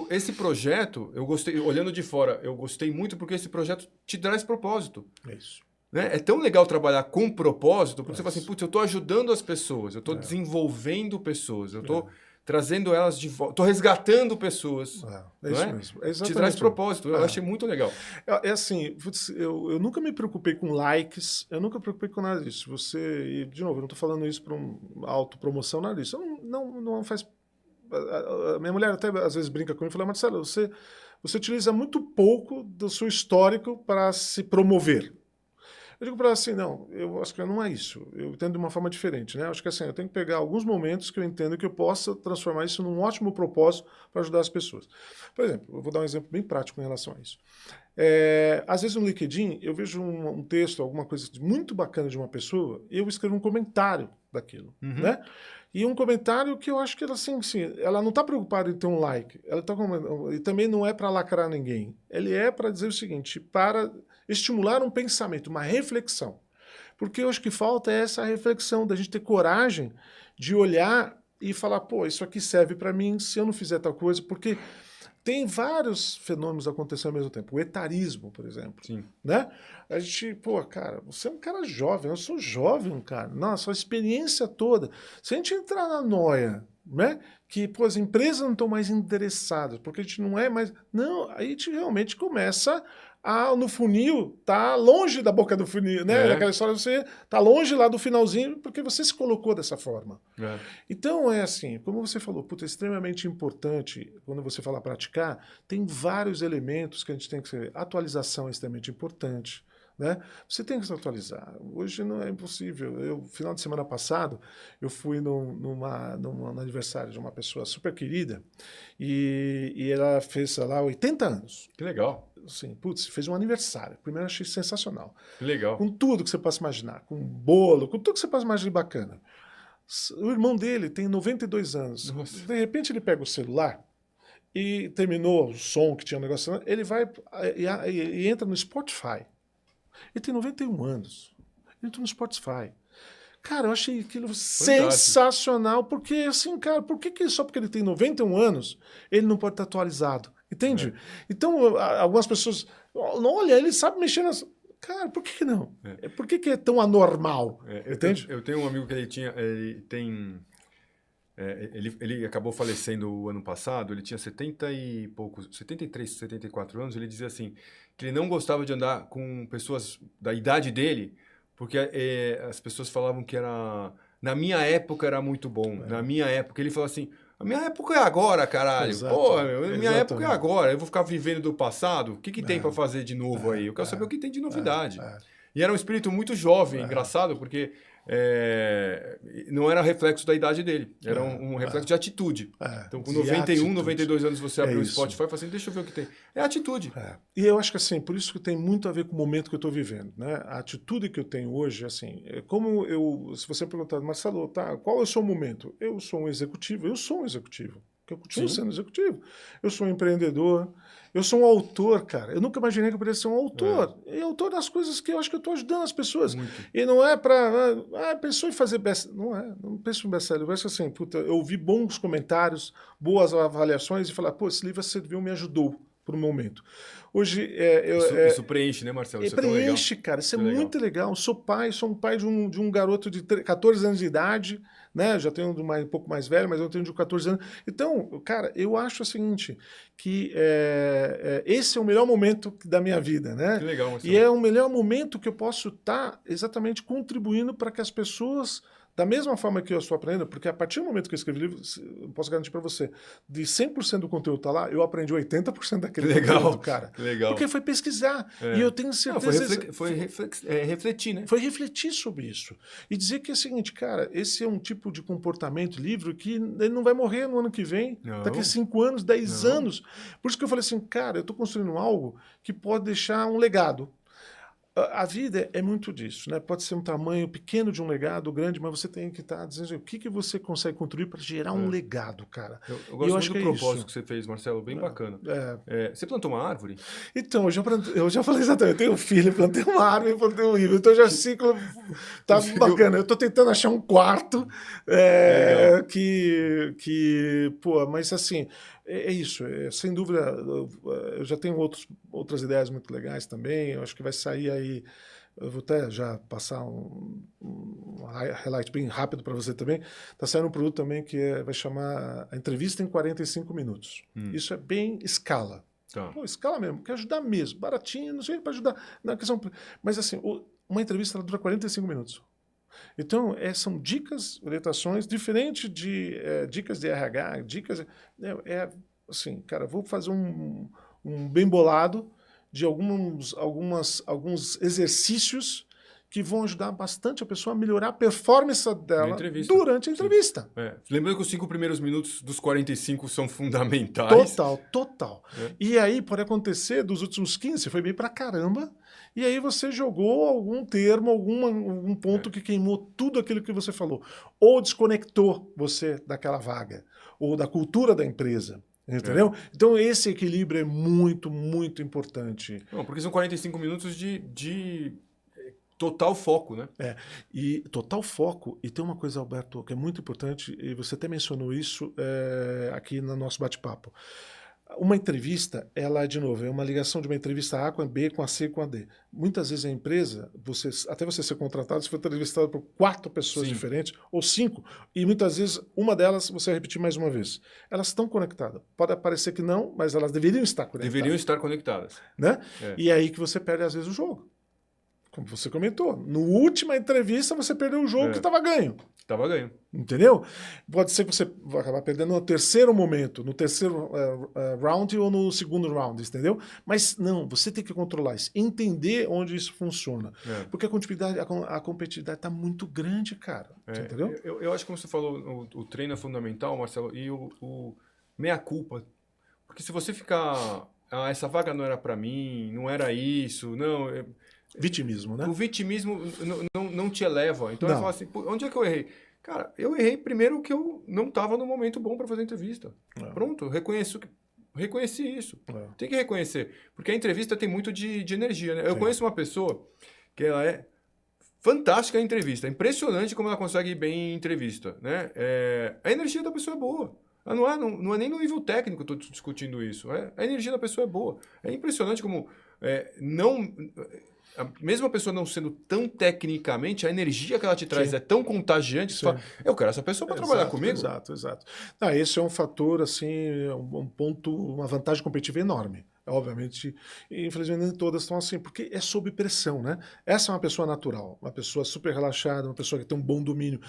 A: Esse projeto, eu gostei, olhando de fora, eu gostei muito porque esse projeto te traz propósito.
B: É isso.
A: Né? É tão legal trabalhar com propósito, porque você fala assim, putz, eu estou ajudando as pessoas, eu estou desenvolvendo pessoas, eu estou trazendo elas de volta, estou resgatando pessoas.
B: É isso mesmo. É
A: te traz propósito, eu achei muito legal.
B: É assim, eu nunca me preocupei com likes, eu nunca me preocupei com nada disso. E de novo, eu não estou falando isso para uma autopromoção, nada disso. Não faz... A minha mulher até às vezes brinca comigo e fala, Marcelo, você utiliza muito pouco do seu histórico para se promover. Eu digo para ela assim, não, eu acho que não é isso. Eu entendo de uma forma diferente, né? Eu acho que assim, eu tenho que pegar alguns momentos que eu entendo que eu possa transformar isso num ótimo propósito para ajudar as pessoas. Por exemplo, eu vou dar um exemplo bem prático em relação a isso. Às vezes no LinkedIn eu vejo um texto, alguma coisa muito bacana de uma pessoa, e eu escrevo um comentário daquilo, né? E um comentário que eu acho que ela, assim, ela não está preocupada em ter um like, e também não é para lacrar ninguém. Ele é para dizer o seguinte, para estimular um pensamento, uma reflexão. Porque eu acho que falta essa reflexão, da gente ter coragem de olhar e falar, pô, isso aqui serve para mim se eu não fizer tal coisa, porque tem vários fenômenos acontecendo ao mesmo tempo. O etarismo, por exemplo.
A: Sim.
B: Né? A gente, pô, cara, você é um cara jovem, eu sou jovem, cara. Nossa, a experiência toda. Se a gente entrar na noia, né? Que pô, as empresas não estão mais interessadas, porque a gente não é mais... Não, aí a gente realmente começa no funil, tá longe da boca do funil, né? Aquela história, você tá longe lá do finalzinho, porque você se colocou dessa forma. Então, é assim, como você falou, puta, é extremamente importante, quando você fala praticar, tem vários elementos que a gente tem que ser. Atualização é extremamente importante. Né? Você tem que se atualizar. Hoje não é impossível. Final de semana passado, eu fui num aniversário de uma pessoa super querida e ela fez, sei lá, 80 anos.
A: Que legal.
B: Assim, putz, fez um aniversário. Primeiro achei sensacional.
A: Que legal.
B: Com tudo que você possa imaginar. Com bolo, com tudo que você possa imaginar de bacana. O irmão dele tem 92 anos. Nossa. De repente ele pega o celular e terminou o som que tinha um negócio, ele vai e entra no Spotify. Ele tem 91 anos. Ele entrou no Spotify. Cara, eu achei aquilo sensacional, porque assim, cara, por que só porque ele tem 91 anos, ele não pode estar atualizado? Entende? Então, algumas pessoas, olha, ele sabe mexer nas... Cara, por que não? Por que é tão anormal? Entende?
A: Eu tenho um amigo que ele acabou falecendo o ano passado, ele tinha 73, 74 anos, ele dizia assim, que ele não gostava de andar com pessoas da idade dele, porque as pessoas falavam que na minha época era muito bom, na minha época. Ele falou assim, a minha época é agora, caralho.
B: Exato.
A: Pô, minha época é agora, eu vou ficar vivendo do passado, o que tem para fazer de novo aí? Eu quero saber o que tem de novidade. E era um espírito muito jovem, engraçado, porque não era reflexo da idade dele, era um reflexo de atitude. Então, com 91, 92 anos, você abriu o Spotify e fala assim, deixa eu ver o que tem. É atitude.
B: E eu acho que assim, por isso que tem muito a ver com o momento que eu estou vivendo. Né? A atitude que eu tenho hoje, assim, se você perguntar, Marcelo, qual é o seu momento? Eu sou um executivo, que eu continuo sendo executivo. Eu sou um empreendedor, eu sou um autor, cara. Eu nunca imaginei que eu pudesse ser um autor. E autor das coisas que eu acho que eu estou ajudando as pessoas. Muito. E não é para... pensou em fazer best... Não penso em best-seller. Eu acho assim, puta, eu ouvi bons comentários, boas avaliações e falar, pô, esse livro serviu, me ajudou por um momento. Hoje...
A: isso preenche, né, Marcelo? Isso
B: preenche, cara. Isso é muito legal. Sou um pai de um garoto de 14 anos de idade, né? Já tenho um pouco mais velho, mas eu tenho de 14 anos. Então, cara, eu acho o seguinte, que esse é o melhor momento da minha vida, né?
A: Que legal,
B: Marcelo. E é o melhor momento que eu posso estar exatamente contribuindo para que as pessoas Da mesma forma que eu estou aprendendo, porque a partir do momento que eu escrevi livro, eu posso garantir para você, de 100% do conteúdo tá lá, eu aprendi 80% daquele conteúdo, cara.
A: Legal.
B: Porque foi pesquisar. E eu tenho certeza...
A: Não, foi refletir, né?
B: Foi refletir sobre isso. E dizer que é o seguinte, cara, esse é um tipo de comportamento livre que ele não vai morrer no ano que vem, daqui a 5 anos, 10 anos. Por isso que eu falei assim, cara, eu estou construindo algo que pode deixar um legado. A vida é muito disso, né? Pode ser um tamanho pequeno de um legado, grande, mas você tem que estar dizendo o que você consegue construir para gerar um legado, cara.
A: Eu gosto muito do propósito que você fez, Marcelo, bem bacana. Você plantou uma árvore?
B: Então, eu já falei exatamente, eu tenho um filho, plantei uma árvore, plantei um livro, então já ciclo tá bacana. Eu estou tentando achar um quarto pô, mas assim, é isso, sem dúvida, eu já tenho outras ideias muito legais também, eu acho que vai sair aí, eu vou até já passar um highlight bem rápido para você também, está saindo um produto também que vai chamar a entrevista em 45 minutos. Isso é bem escala.
A: Tá.
B: Pô, escala mesmo, quer ajudar mesmo, baratinho, não sei para ajudar, na questão, mas assim, uma entrevista ela dura 45 minutos. Então, são dicas, orientações, diferente de dicas de RH, dicas... assim, cara, vou fazer um bem bolado de alguns exercícios que vão ajudar bastante a pessoa a melhorar a performance dela durante a entrevista.
A: Lembrando que os 5 primeiros minutos dos 45 são fundamentais.
B: Total. E aí pode acontecer, dos últimos 15, você foi bem pra caramba, e aí você jogou algum termo, algum ponto que queimou tudo aquilo que você falou. Ou desconectou você daquela vaga, ou da cultura da empresa. Entendeu? Então esse equilíbrio é muito, muito importante.
A: Não, porque são 45 minutos de total foco, né?
B: E total foco. E tem uma coisa, Alberto, que é muito importante, e você até mencionou isso aqui no nosso bate-papo. Uma entrevista, ela, de novo, é uma ligação de uma entrevista A com a B, com a C com a D. Muitas vezes a empresa, até você ser contratado, você foi entrevistado por 4 pessoas diferentes, ou 5, e muitas vezes uma delas você vai repetir mais uma vez. Elas estão conectadas. Pode parecer que não, mas elas deveriam estar conectadas.
A: Deveriam estar conectadas.
B: Né? E é aí que você perde, às vezes, o jogo. Como você comentou. Na última entrevista, você perdeu o jogo que estava ganho.
A: Estava ganho.
B: Entendeu? Pode ser que você vai acabar perdendo no terceiro momento, no terceiro round ou no segundo round, entendeu? Mas não, você tem que controlar isso, entender onde isso funciona. Porque a competitividade está muito grande, cara. Entendeu?
A: Eu acho que, como você falou, o treino é fundamental, Marcelo, e o meia-culpa. Porque se você ficar... essa vaga não era para mim, não era isso, não...
B: Vitimismo, né?
A: O vitimismo não te eleva. Então, eu falo assim, onde é que eu errei? Cara, eu errei primeiro que eu não estava no momento bom para fazer a entrevista. Pronto, eu reconheci isso. Tem que reconhecer. Porque a entrevista tem muito de energia, né? Eu conheço uma pessoa que ela é fantástica em entrevista. É impressionante como ela consegue ir bem em entrevista, né? A energia da pessoa é boa. Não é nem no nível técnico que eu estou discutindo isso. A energia da pessoa é boa. É impressionante como mesmo a pessoa não sendo tão tecnicamente, a energia que ela te traz é tão contagiante que você fala, eu quero essa pessoa para trabalhar comigo.
B: Exato. Esse é um fator, assim, um ponto, uma vantagem competitiva enorme. Obviamente, infelizmente nem todas estão assim, porque é sob pressão, né? Essa é uma pessoa natural, uma pessoa super relaxada, uma pessoa que tem um bom domínio.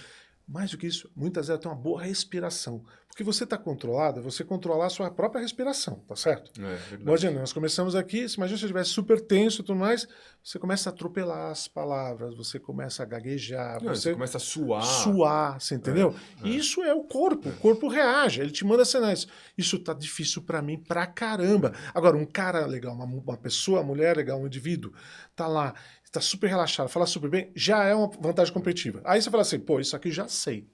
B: Mais do que isso, muitas vezes ela tem uma boa respiração. Porque você está controlado, você controlar a sua própria respiração, tá certo? Imagina, nós começamos aqui, imagina se você estivesse super tenso e tudo mais, você começa a atropelar as palavras, você começa a gaguejar,
A: você começa a suar.
B: Suar, você entendeu? E isso é o corpo reage, ele te manda sinais. Isso tá difícil para mim pra caramba. Agora, um cara legal, uma pessoa, uma mulher legal, um indivíduo, tá lá, está super relaxado, fala super bem, já é uma vantagem competitiva. Aí você fala assim, pô, isso aqui já sei.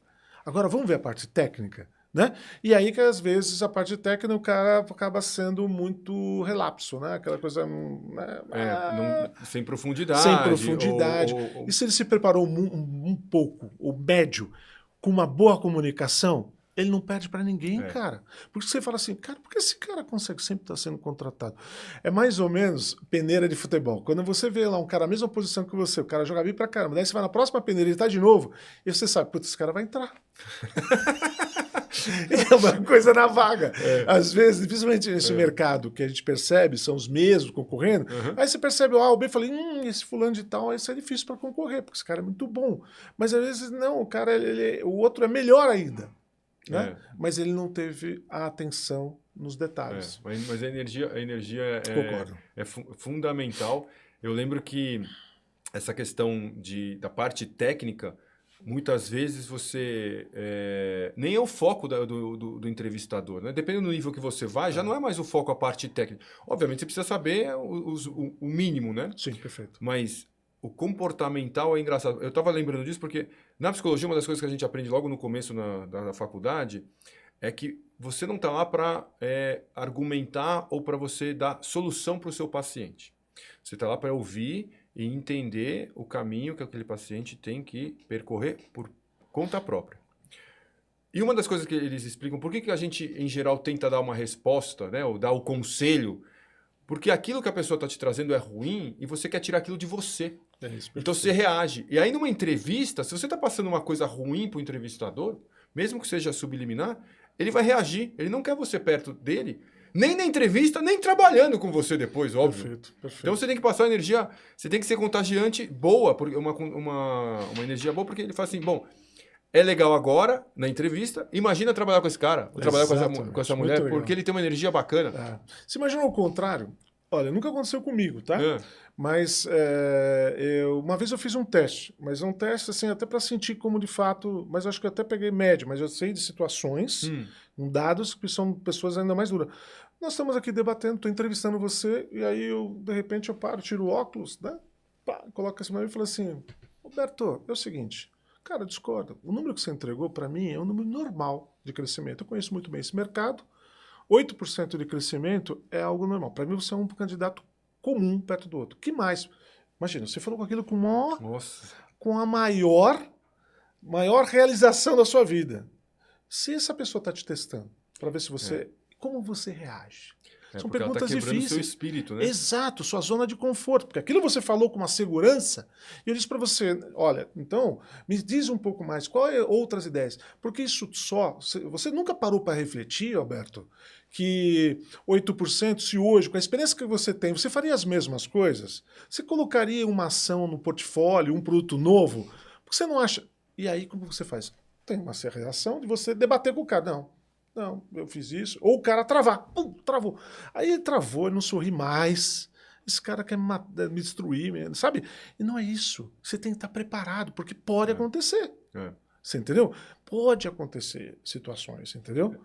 B: Agora vamos ver a parte técnica, né? E aí que às vezes a parte técnica o cara acaba sendo muito relapso, né? Aquela coisa...
A: sem profundidade.
B: Sem profundidade. E se ele se preparou um pouco, ou médio, com uma boa comunicação, ele não perde para ninguém, cara. Porque você fala assim, cara, por que esse cara consegue sempre estar sendo contratado? É mais ou menos peneira de futebol. Quando você vê lá um cara na mesma posição que você, o cara joga bem pra caramba, daí você vai na próxima peneira e ele tá de novo, e você sabe, putz, esse cara vai entrar. É uma coisa na vaga. Às vezes, principalmente nesse mercado que a gente percebe, são os mesmos concorrendo, aí você percebe o A, o B, e fala, esse fulano de tal, esse é difícil para concorrer, porque esse cara é muito bom. Mas às vezes não, o cara, o outro é melhor ainda. Né? Mas ele não teve a atenção nos detalhes.
A: Mas a energia
B: Concordo.
A: é fundamental. Eu lembro que essa questão da parte técnica, muitas vezes você... nem é o foco do entrevistador. Né? Dependendo do nível que você vai, já não é mais o foco a parte técnica. Obviamente, você precisa saber o mínimo, né?
B: Sim, perfeito.
A: Mas o comportamental é engraçado. Eu estava lembrando disso porque na psicologia, uma das coisas que a gente aprende logo no começo da faculdade é que você não está lá para argumentar ou para você dar solução para o seu paciente. Você está lá para ouvir e entender o caminho que aquele paciente tem que percorrer por conta própria. E uma das coisas que eles explicam, por que a gente, em geral, tenta dar uma resposta, né, ou dar o conselho, porque aquilo que a pessoa está te trazendo é ruim e você quer tirar aquilo de você. Então você reage. E aí numa entrevista, se você está passando uma coisa ruim para o entrevistador, mesmo que seja subliminar, ele vai reagir. Ele não quer você perto dele, nem na entrevista, nem trabalhando com você depois, óbvio.
B: Perfeito.
A: Então você tem que passar energia, você tem que ser contagiante boa, uma energia boa, porque ele fala assim, bom, é legal agora, na entrevista, imagina trabalhar com esse cara, ou trabalhar com essa mulher, porque ele tem uma energia bacana.
B: Você imagina o contrário? Olha, nunca aconteceu comigo, tá? Mas uma vez eu fiz um teste, mas é um teste assim, até para sentir como de fato, mas eu acho que eu até peguei média, mas eu sei de situações, dados que são pessoas ainda mais duras. Nós estamos aqui debatendo, estou entrevistando você, e aí de repente eu paro, tiro o óculos, né? Coloco assim e falo assim, Roberto, é o seguinte, cara, discorda, o número que você entregou para mim é um número normal de crescimento, eu conheço muito bem esse mercado, 8% de crescimento é algo normal. Para mim, você é um candidato comum perto do outro. Que mais? Imagina, você falou com aquilo com a maior realização da sua vida. Se essa pessoa está te testando, para ver se você... Como você reage? São perguntas difíceis.
A: Seu espírito, né?
B: Exato, sua zona de conforto. Porque aquilo você falou com uma segurança, e eu disse para você, olha, então, me diz um pouco mais, qual é outras ideias? Porque isso você nunca parou para refletir, Alberto, que 8%, se hoje, com a experiência que você tem, você faria as mesmas coisas? Você colocaria uma ação no portfólio, um produto novo? Porque você não acha... E aí, como você faz? Tem uma reação de você debater com o cara. Não, eu fiz isso. Ou o cara travar. Travou. Aí ele travou, ele não sorri mais. Esse cara quer me destruir, sabe? E não é isso. Você tem que estar preparado, porque pode acontecer. Você entendeu? Pode acontecer situações, entendeu?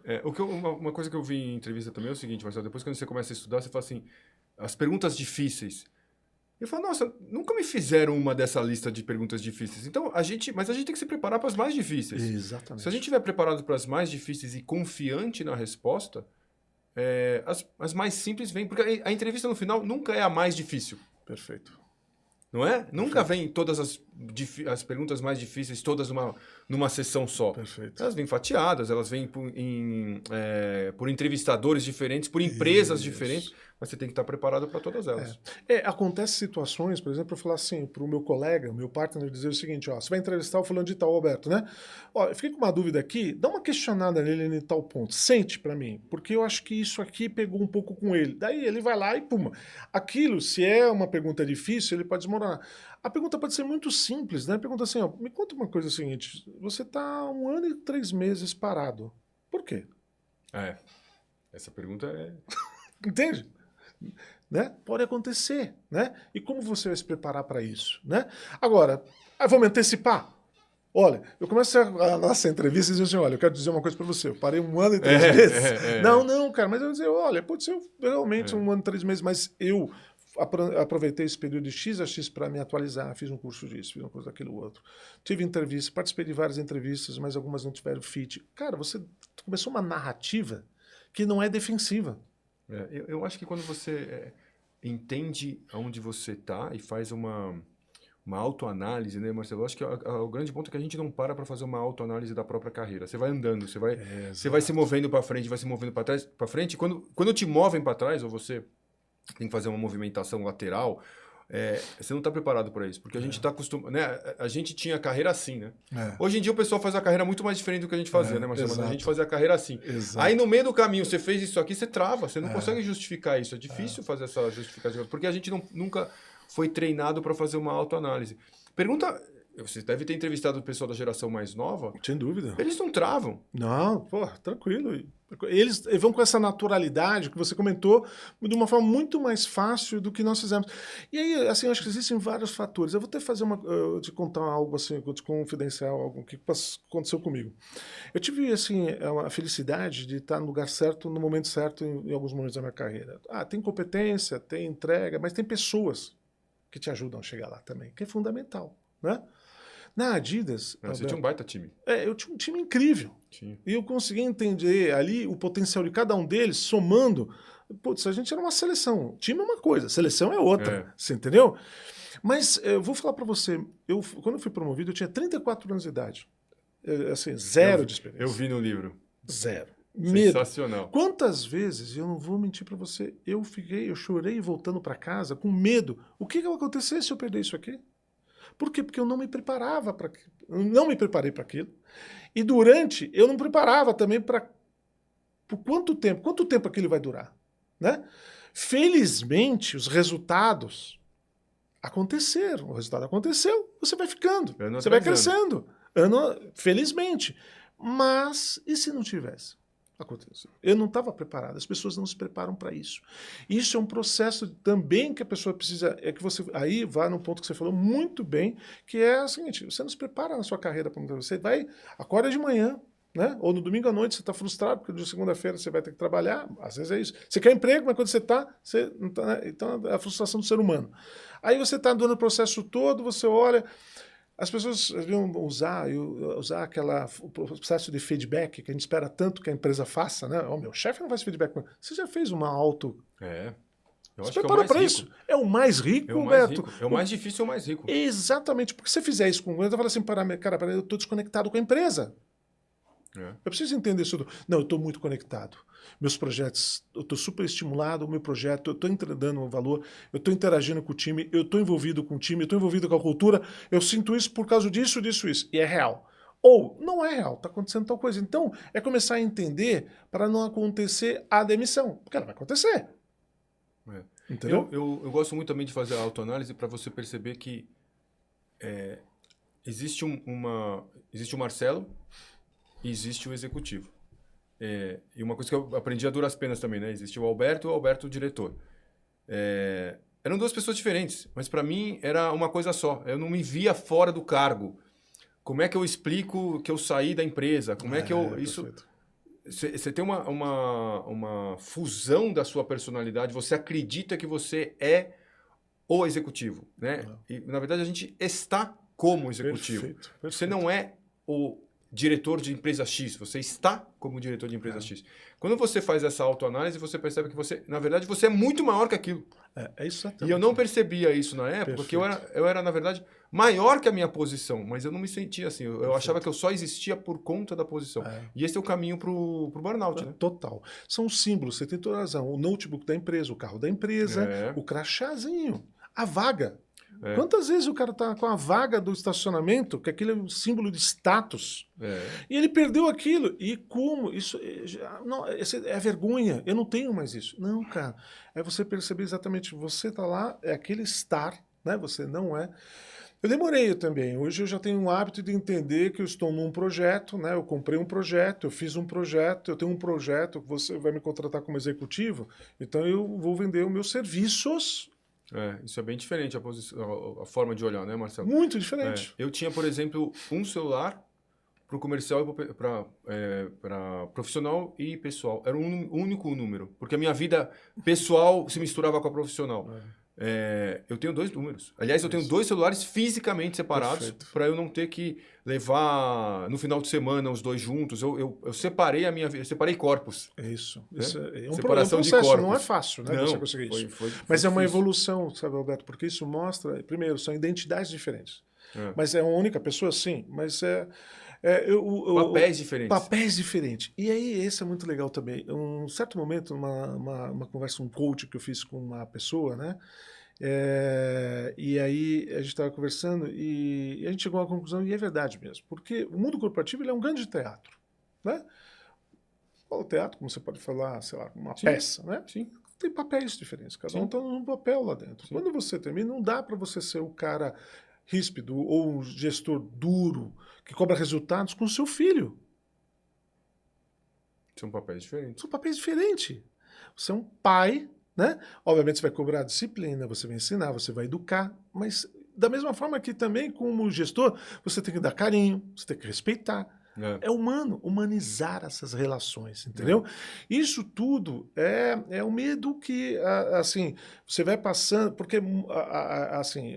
A: Uma coisa que eu vi em entrevista também é o seguinte, Marcelo, depois quando você começa a estudar, você fala assim, as perguntas difíceis. Eu falo, nossa, nunca me fizeram uma dessa lista de perguntas difíceis. Então, mas a gente tem que se preparar para as mais difíceis.
B: Exatamente.
A: Se a gente estiver preparado para as mais difíceis e confiante na resposta, as mais simples vêm. Porque a entrevista no final nunca é a mais difícil.
B: Perfeito.
A: Não é? Nunca vem todas as perguntas mais difíceis, todas numa sessão só.
B: Perfeito.
A: Elas vêm fatiadas, elas vêm por entrevistadores diferentes, por empresas diferentes, mas você tem que estar preparado para todas elas.
B: Acontece situações, por exemplo, eu falar assim para o meu colega, meu partner, dizer o seguinte, você vai entrevistar o fulano de tal, Alberto, né? Eu fiquei com uma dúvida aqui, dá uma questionada nele em tal ponto, sente para mim, porque eu acho que isso aqui pegou um pouco com ele. Daí ele vai lá e puma. Aquilo, se é uma pergunta difícil, ele pode desmoronar. A pergunta pode ser muito simples, né? Pergunta assim, me conta uma coisa seguinte, você está 1 ano e 3 meses parado. Por quê?
A: Essa pergunta é...
B: Entende? Né? Pode acontecer, né? E como você vai se preparar para isso, né? Agora, vou me antecipar. Olha, eu começo a nossa entrevista e dizer assim, olha, eu quero dizer uma coisa para você, eu parei 1 ano e 3 meses. Não, cara, mas eu vou dizer, olha, pode ser realmente 1 ano e 3 meses, mas eu aproveitei esse período de X a X para me atualizar, fiz um curso disso, fiz um curso daquilo outro. Tive entrevistas, participei de várias entrevistas, mas algumas não tiveram fit. Cara, você começou uma narrativa que não é defensiva.
A: Eu acho que quando você entende aonde você está e faz uma autoanálise, né, Marcelo? Eu acho que o grande ponto é que a gente não para fazer uma autoanálise da própria carreira. Você vai andando, você vai se movendo para frente, vai se movendo para trás, para frente. Quando te movem para trás, ou você tem que fazer uma movimentação lateral, você não está preparado para isso, porque a gente está acostumado, né? A gente tinha carreira assim, né?
B: É.
A: Hoje em dia o pessoal faz a carreira muito mais diferente do que a gente fazia, né, Marcelo? Mas a
B: Exato.
A: gente fazia a carreira assim.
B: Exato.
A: Aí no meio do caminho você fez isso aqui, você trava, você não consegue justificar isso. É difícil fazer essa justificativa, porque a gente nunca foi treinado para fazer uma autoanálise. Pergunta, você deve ter entrevistado o pessoal da geração mais nova.
B: Sem dúvida.
A: Eles não travam.
B: Não, pô, tranquilo. Eles vão com essa naturalidade que você comentou de uma forma muito mais fácil do que nós fizemos. E aí, assim, eu acho que existem vários fatores. Eu vou até fazer te contar algo assim, te confidencial, algo que aconteceu comigo. Eu tive, assim, a felicidade de estar no lugar certo, no momento certo, em alguns momentos da minha carreira. Tem competência, tem entrega, mas tem pessoas que te ajudam a chegar lá também, que é fundamental, né? Na Adidas...
A: Você tinha um baita time.
B: Eu tinha um time incrível.
A: Tinha.
B: E eu consegui entender ali o potencial de cada um deles, somando. Putz, a gente era uma seleção. Time é uma coisa, seleção é outra. Você entendeu? Mas eu vou falar para você, quando eu fui promovido, eu tinha 34 anos de idade. Assim, zero de experiência.
A: Eu vi no livro.
B: Zero.
A: Sensacional.
B: Medo. Quantas vezes, eu não vou mentir para você, eu chorei voltando para casa com medo. O que vai acontecer se eu perder isso aqui? Por quê? Porque eu não me preparava para aquilo. Eu não me preparei para aquilo. E eu não preparava também para por quanto tempo aquilo vai durar, né? Felizmente, os resultados aconteceram. O resultado aconteceu, você vai ficando, você vai crescendo. Felizmente. Mas, e se não tivesse acontecido? Eu não estava preparado, as pessoas não se preparam para isso. Isso é um processo também que a pessoa precisa, que você aí vai no ponto que você falou muito bem, que é o seguinte, você não se prepara na sua carreira para você acorda de manhã, né? Ou no domingo à noite você está frustrado, porque de segunda-feira você vai ter que trabalhar, às vezes é isso. Você quer emprego, mas quando você não tá, né? Então é a frustração do ser humano. Aí você está dando o processo todo, você olha... As pessoas deviam usar o processo de feedback que a gente espera tanto que a empresa faça, né? Meu chefe não faz feedback. Você já fez uma auto...
A: Eu acho que é o mais rico.
B: Isso? É o mais rico,
A: Roberto? É o mais difícil, é o mais rico.
B: Exatamente. Porque se você fizer isso com o eu falo assim, cara, eu estou desconectado com a empresa. Eu preciso entender isso. Não, eu estou muito conectado. Meus projetos, eu estou super estimulado, o meu projeto, eu estou entregando um valor, eu estou interagindo com o time, eu estou envolvido com o time, eu estou envolvido com a cultura, eu sinto isso por causa disso, disso, isso. E é real. Ou não é real, está acontecendo tal coisa. Então, é começar a entender para não acontecer a demissão. Porque ela vai acontecer. Entendeu?
A: Eu gosto muito também de fazer a autoanálise para você perceber que existe existe o Marcelo e existe o executivo. E uma coisa que eu aprendi a duras penas também, né? Existe o Alberto e o Alberto o diretor. Eram duas pessoas diferentes, mas para mim era uma coisa só. Eu não me via fora do cargo. Como é que eu explico que eu saí da empresa? Como é que eu... Você tem uma fusão da sua personalidade, você acredita que você é o executivo, né? E, na verdade, a gente está como executivo.
B: Perfeito.
A: Você não é o diretor de empresa X, você está como diretor de empresa X. Quando você faz essa autoanálise, você percebe que você, na verdade, você é muito maior que aquilo.
B: É exatamente.
A: E eu não percebia isso na época, porque eu era, na verdade, maior que a minha posição, mas eu não me sentia assim. Eu achava que eu só existia por conta da posição. E esse é o caminho pro burnout, né?
B: Total. São símbolos, você tem toda a razão. O notebook da empresa, o carro da empresa, o crachazinho, a vaga. Quantas vezes o cara tá com a vaga do estacionamento, que aquele é um símbolo de status, e ele perdeu aquilo. E como? Isso é vergonha. Eu não tenho mais isso. Não, cara. É você perceber exatamente, você tá lá, é aquele estar, né? Você não é. Eu demorei também. Hoje eu já tenho um hábito de entender que eu estou num projeto, né? Eu comprei um projeto, eu fiz um projeto, eu tenho um projeto, você vai me contratar como executivo, então eu vou vender os meus serviços.
A: Isso é bem diferente a forma de olhar, né, Marcelo?
B: Muito diferente.
A: Eu tinha, por exemplo, um celular para o comercial e para profissional e pessoal. Era um único número, porque a minha vida pessoal se misturava com a profissional. Eu tenho 2 números. Aliás, eu tenho 2 celulares fisicamente separados para eu não ter que levar no final de semana os 2 juntos. Eu separei a minha vida, separei corpos.
B: Isso.
A: Né?
B: É um
A: separação
B: processo,
A: de corpos.
B: não é fácil, né?
A: Não,
B: você conseguir isso.
A: Foi
B: mas é uma
A: difícil.
B: evolução, sabe, Alberto? Porque isso mostra, primeiro, são identidades diferentes. Mas é uma única pessoa, sim. Mas
A: papéis diferentes.
B: Papéis diferentes. E aí, esse é muito legal também. Um certo momento, uma conversa, um coach que eu fiz com uma pessoa, né? E aí a gente estava conversando e a gente chegou a uma conclusão, e é verdade mesmo, porque o mundo corporativo ele é um grande teatro, né? O teatro, como você pode falar, sei lá, uma
A: Sim,
B: peça, né?
A: sim.
B: Tem papéis diferentes, cada um
A: Sim.
B: está num papel lá dentro.
A: Sim.
B: Quando você termina, não dá para você ser o cara ríspido ou um gestor duro que cobra resultados com o seu filho.
A: São papéis diferentes.
B: São papéis diferentes. Você é um pai, né? Obviamente você vai cobrar disciplina, você vai ensinar, você vai educar, mas da mesma forma que também como gestor, você tem que dar carinho, você tem que respeitar. É humano, humanizar essas relações, entendeu? Isso tudo é um medo que, assim, você vai passando, porque, assim,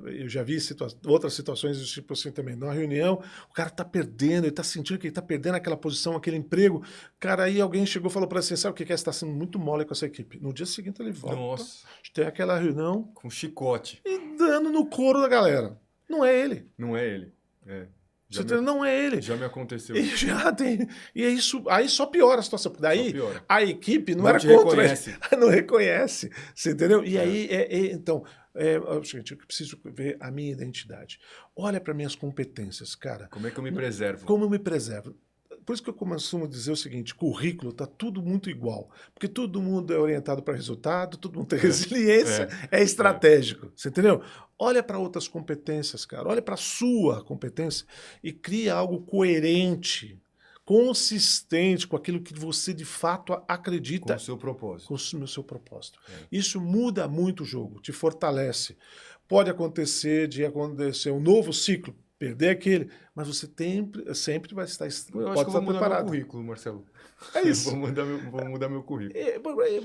B: eu já vi outras situações do tipo assim também, numa reunião, o cara tá perdendo, ele tá sentindo que ele tá perdendo aquela posição, aquele emprego, cara, aí alguém chegou e falou para assim, sabe o que é? Você tá sendo muito mole com essa equipe. No dia seguinte ele volta,
A: Nossa.
B: tem aquela reunião...
A: Com chicote.
B: E dando no couro da galera. Não é ele.
A: Não é ele.
B: Não é ele.
A: Já me aconteceu.
B: E já tem. E é isso, aí só piora a situação. Daí a equipe não era contra ele. Não reconhece. Você entendeu? E aí, então, gente, eu preciso ver a minha identidade. Olha para minhas competências, cara.
A: Como é que eu me preservo?
B: Como eu me preservo? Por isso que eu costumo dizer o seguinte, currículo está tudo muito igual, porque todo mundo é orientado para resultado, todo mundo tem resiliência, é estratégico, você entendeu? Olha para outras competências, cara, olha para a sua competência e cria algo coerente, consistente com aquilo que você de fato acredita.
A: Com o seu propósito.
B: Com o seu propósito. Isso muda muito o jogo, te fortalece. Pode acontecer de acontecer um novo ciclo, perder aquele, mas você sempre vai estar
A: eu
B: pode
A: acho que eu
B: estar
A: vou mudar
B: preparado.
A: meu currículo, Marcelo.
B: É isso.
A: Vou mudar meu currículo.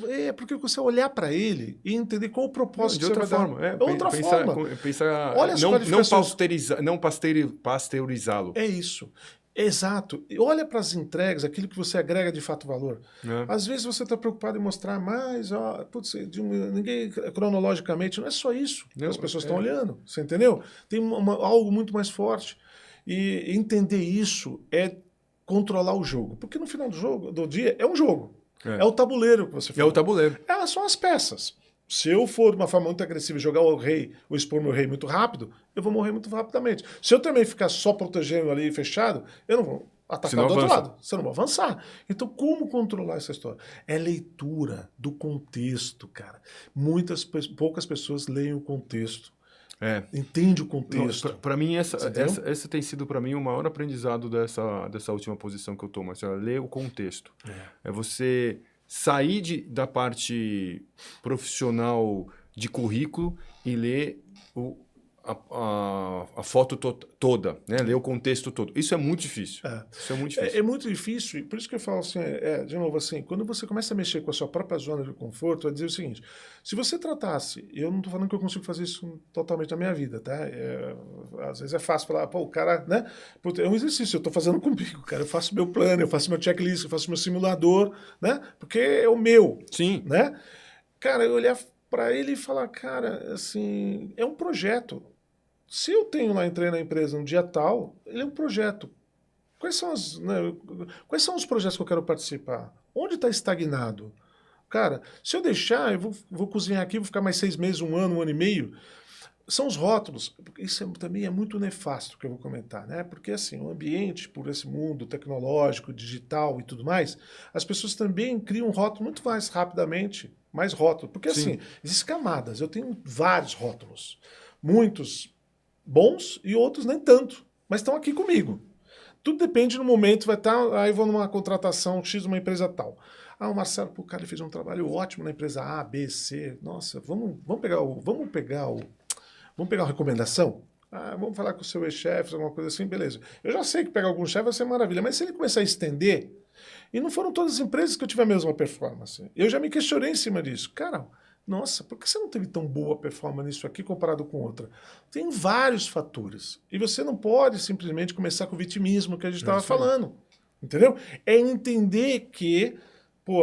B: É porque você olhar para ele e entender qual o propósito
A: de outra
B: que você
A: forma.
B: vai dar. Outra forma.
A: Olha as qualificações. Não pasteurizá-lo.
B: É isso. Exato. E olha para as entregas, aquilo que você agrega de fato valor. Às vezes você está preocupado em mostrar mais, ninguém cronologicamente, não é só isso que as pessoas estão olhando, você entendeu? Tem algo muito mais forte. E entender isso é controlar o jogo. Porque no final do dia, é um jogo. É o tabuleiro que você fala.
A: É o tabuleiro.
B: Elas são as peças. Se eu for de uma forma muito agressiva e jogar o rei, ou expor meu rei muito rápido, eu vou morrer muito rapidamente. Se eu também ficar só protegendo ali fechado, eu não vou atacar do outro lado. Você não vai avançar. Então, como controlar essa história? É leitura do contexto, cara. Poucas pessoas leem o contexto. Entende o contexto.
A: Para mim, essa tem sido para mim o maior aprendizado dessa última posição que eu tomo. Ler o contexto. É você sair da parte profissional de currículo e ler a foto toda, né? Ler o contexto todo. Isso é muito difícil. Isso é muito difícil.
B: É muito difícil, e por isso que eu falo assim, de novo assim, quando você começa a mexer com a sua própria zona de conforto, é dizer o seguinte, se você tratasse, eu não estou falando que eu consigo fazer isso totalmente na minha vida, tá? Às vezes é fácil falar, pô, o cara, né? É um exercício, eu estou fazendo comigo, cara, eu faço meu plano, eu faço meu checklist, eu faço meu simulador, né? Porque é o meu.
A: Sim.
B: Né? Cara, eu olhar para ele e falar, cara, assim, é um projeto. Se eu entrei na empresa no dia tal, ele é um projeto. Quais são os projetos que eu quero participar? Onde está estagnado? Cara, se eu deixar, eu vou cozinhar aqui, vou ficar mais 6 meses, um ano e meio. São os rótulos. Isso também é muito nefasto que eu vou comentar, né? Porque assim, o ambiente, por esse mundo tecnológico, digital e tudo mais, as pessoas também criam um rótulo muito mais rapidamente, mais rótulo. Porque assim, existem camadas. Eu tenho vários rótulos. Muitos bons e outros nem tanto, mas estão aqui comigo. Tudo depende no momento, vai estar, aí vou numa contratação X uma empresa tal. O Marcelo, o cara fez um trabalho ótimo na empresa A, B, C. Nossa, vamos pegar uma recomendação? Vamos falar com o seu ex-chefe, alguma coisa assim, beleza. Eu já sei que pegar algum chefe vai ser maravilha, mas se ele começar a estender, e não foram todas as empresas que eu tive a mesma performance. Eu já me questionei em cima disso. Cara, nossa, por que você não teve tão boa performance nisso aqui comparado com outra? Tem vários fatores. E você não pode simplesmente começar com o vitimismo que a gente estava falando. Entendeu? É entender que,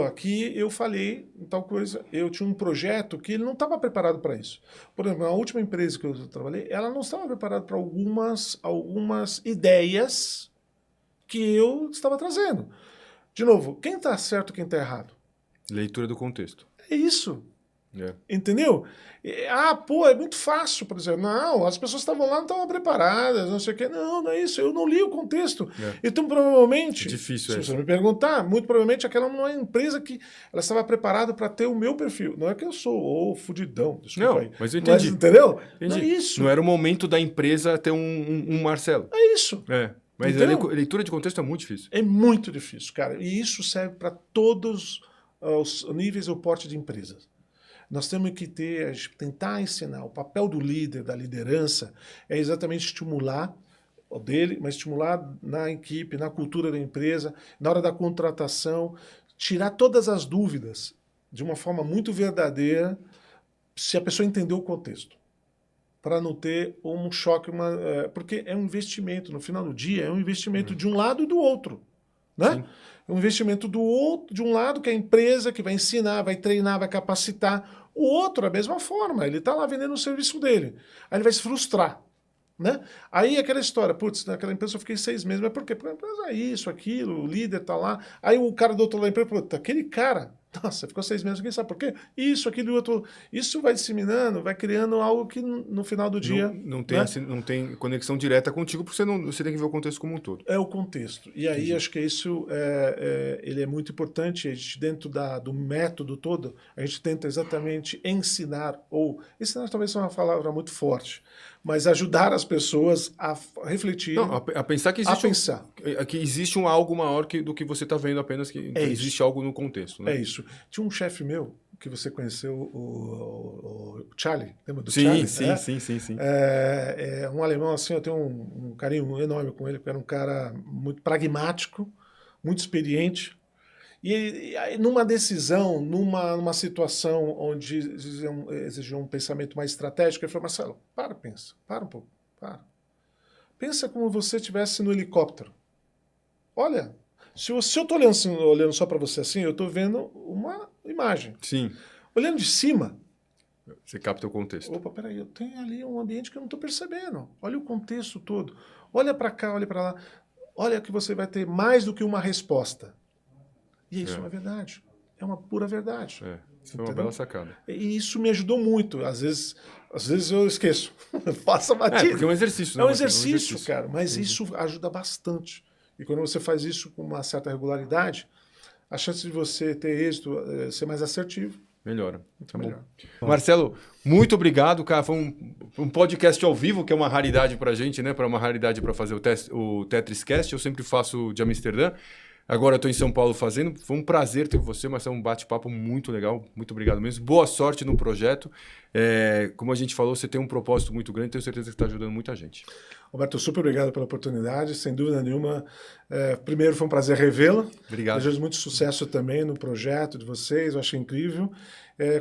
B: aqui eu falei tal coisa, eu tinha um projeto que ele não estava preparado para isso. Por exemplo, a última empresa que eu trabalhei, ela não estava preparada para algumas ideias que eu estava trazendo. De novo, quem está certo e quem está errado?
A: Leitura do contexto.
B: É isso. Entendeu? Pô, é muito fácil, por exemplo. Não, as pessoas estavam lá, não estavam preparadas, não sei o quê. Não, não é isso. Eu não li o contexto. Então, provavelmente,
A: Difícil,
B: se você me perguntar, muito provavelmente aquela não é uma empresa que ela estava preparada para ter o meu perfil. Não é que eu sou fudidão, desculpa aí.
A: Mas eu entendi.
B: Entendeu?
A: Entendi.
B: Não é isso.
A: Não era o momento da empresa ter um Marcelo.
B: É isso.
A: Mas
B: Entendeu?
A: a leitura de contexto é muito difícil.
B: É muito difícil, cara. E isso serve para todos os níveis ou porte de empresas. Nós temos que tentar ensinar. O papel do líder, da liderança, é exatamente estimular o dele, mas estimular na equipe, na cultura da empresa, na hora da contratação, tirar todas as dúvidas de uma forma muito verdadeira, se a pessoa entender o contexto, para não ter um choque, porque é um investimento, no final do dia, é um investimento de um lado e do outro, né?
A: Sim.
B: É um investimento do outro, de um lado, que é a empresa que vai ensinar, vai treinar, vai capacitar. O outro, da mesma forma, ele está lá vendendo o serviço dele. Aí ele vai se frustrar. Né? Aí aquela história, putz, naquela empresa eu fiquei 6 meses, mas por quê? Porque a empresa é isso, aquilo, o líder está lá. Aí o cara do outro lado da empresa, putz, aquele cara, nossa, ficou 6 meses, quem sabe por quê? Isso, aquilo e outro. Isso vai disseminando, vai criando algo que no final do dia...
A: Não tem conexão direta contigo, porque você tem que ver o contexto como um todo.
B: É o contexto. E aí acho que isso ele é muito importante. A gente, dentro do método todo, a gente tenta exatamente ensinar talvez seja uma palavra muito forte, mas ajudar as pessoas a refletir.
A: Não, a pensar que existe algo maior do que você está vendo, apenas que existe algo no contexto. Né?
B: É isso. Tinha um chefe meu que você conheceu, o Charlie, lembra do
A: Charlie? Sim.
B: Um alemão assim, eu tenho um carinho enorme com ele, porque era um cara muito pragmático, muito experiente. E aí, numa decisão, numa situação onde exigiam um pensamento mais estratégico, ele falou, Marcelo, para um pouco, para. Pensa como você estivesse no helicóptero. Olha, se eu estou olhando só para você assim, eu estou vendo uma imagem.
A: Sim.
B: Olhando de cima...
A: Você capta o contexto.
B: Opa, peraí, eu tenho ali um ambiente que eu não estou percebendo. Olha o contexto todo. Olha para cá, olha para lá. Olha que você vai ter mais do que uma resposta. E isso é uma verdade. É uma pura verdade.
A: Isso foi uma bela sacada.
B: E isso me ajudou muito. Às vezes eu esqueço. Faça batida.
A: Porque é um exercício.
B: É um exercício, cara. Mas isso ajuda bastante. E quando você faz isso com uma certa regularidade, a chance de você ter êxito, ser mais assertivo,
A: melhora.
B: Muito melhor.
A: Marcelo, muito obrigado, cara. Foi um podcast ao vivo, que é uma raridade pra gente, né? Uma raridade para fazer o TetrisCast. Eu sempre faço de Amsterdã. Agora eu estou em São Paulo fazendo. Foi um prazer ter você, Marcelo. Um bate-papo muito legal. Muito obrigado mesmo. Boa sorte no projeto. Como a gente falou, você tem um propósito muito grande. Tenho certeza que está ajudando muita gente.
B: Roberto, super obrigado pela oportunidade. Sem dúvida nenhuma. Primeiro, foi um prazer revê-la.
A: Obrigado.
B: Desejo muito sucesso também no projeto de vocês. Eu achei incrível.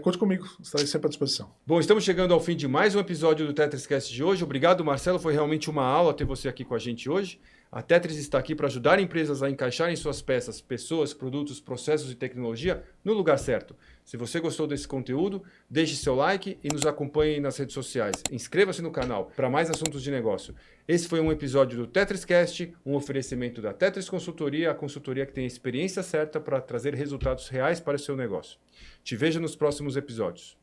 B: Conte comigo. Estarei sempre à disposição.
A: Bom, estamos chegando ao fim de mais um episódio do TetrisCast de hoje. Obrigado, Marcelo. Foi realmente uma aula ter você aqui com a gente hoje. A Tetris está aqui para ajudar empresas a encaixarem suas peças, pessoas, produtos, processos e tecnologia no lugar certo. Se você gostou desse conteúdo, deixe seu like e nos acompanhe nas redes sociais. Inscreva-se no canal para mais assuntos de negócio. Esse foi um episódio do TetrisCast, um oferecimento da Tetris Consultoria, a consultoria que tem a experiência certa para trazer resultados reais para o seu negócio. Te vejo nos próximos episódios.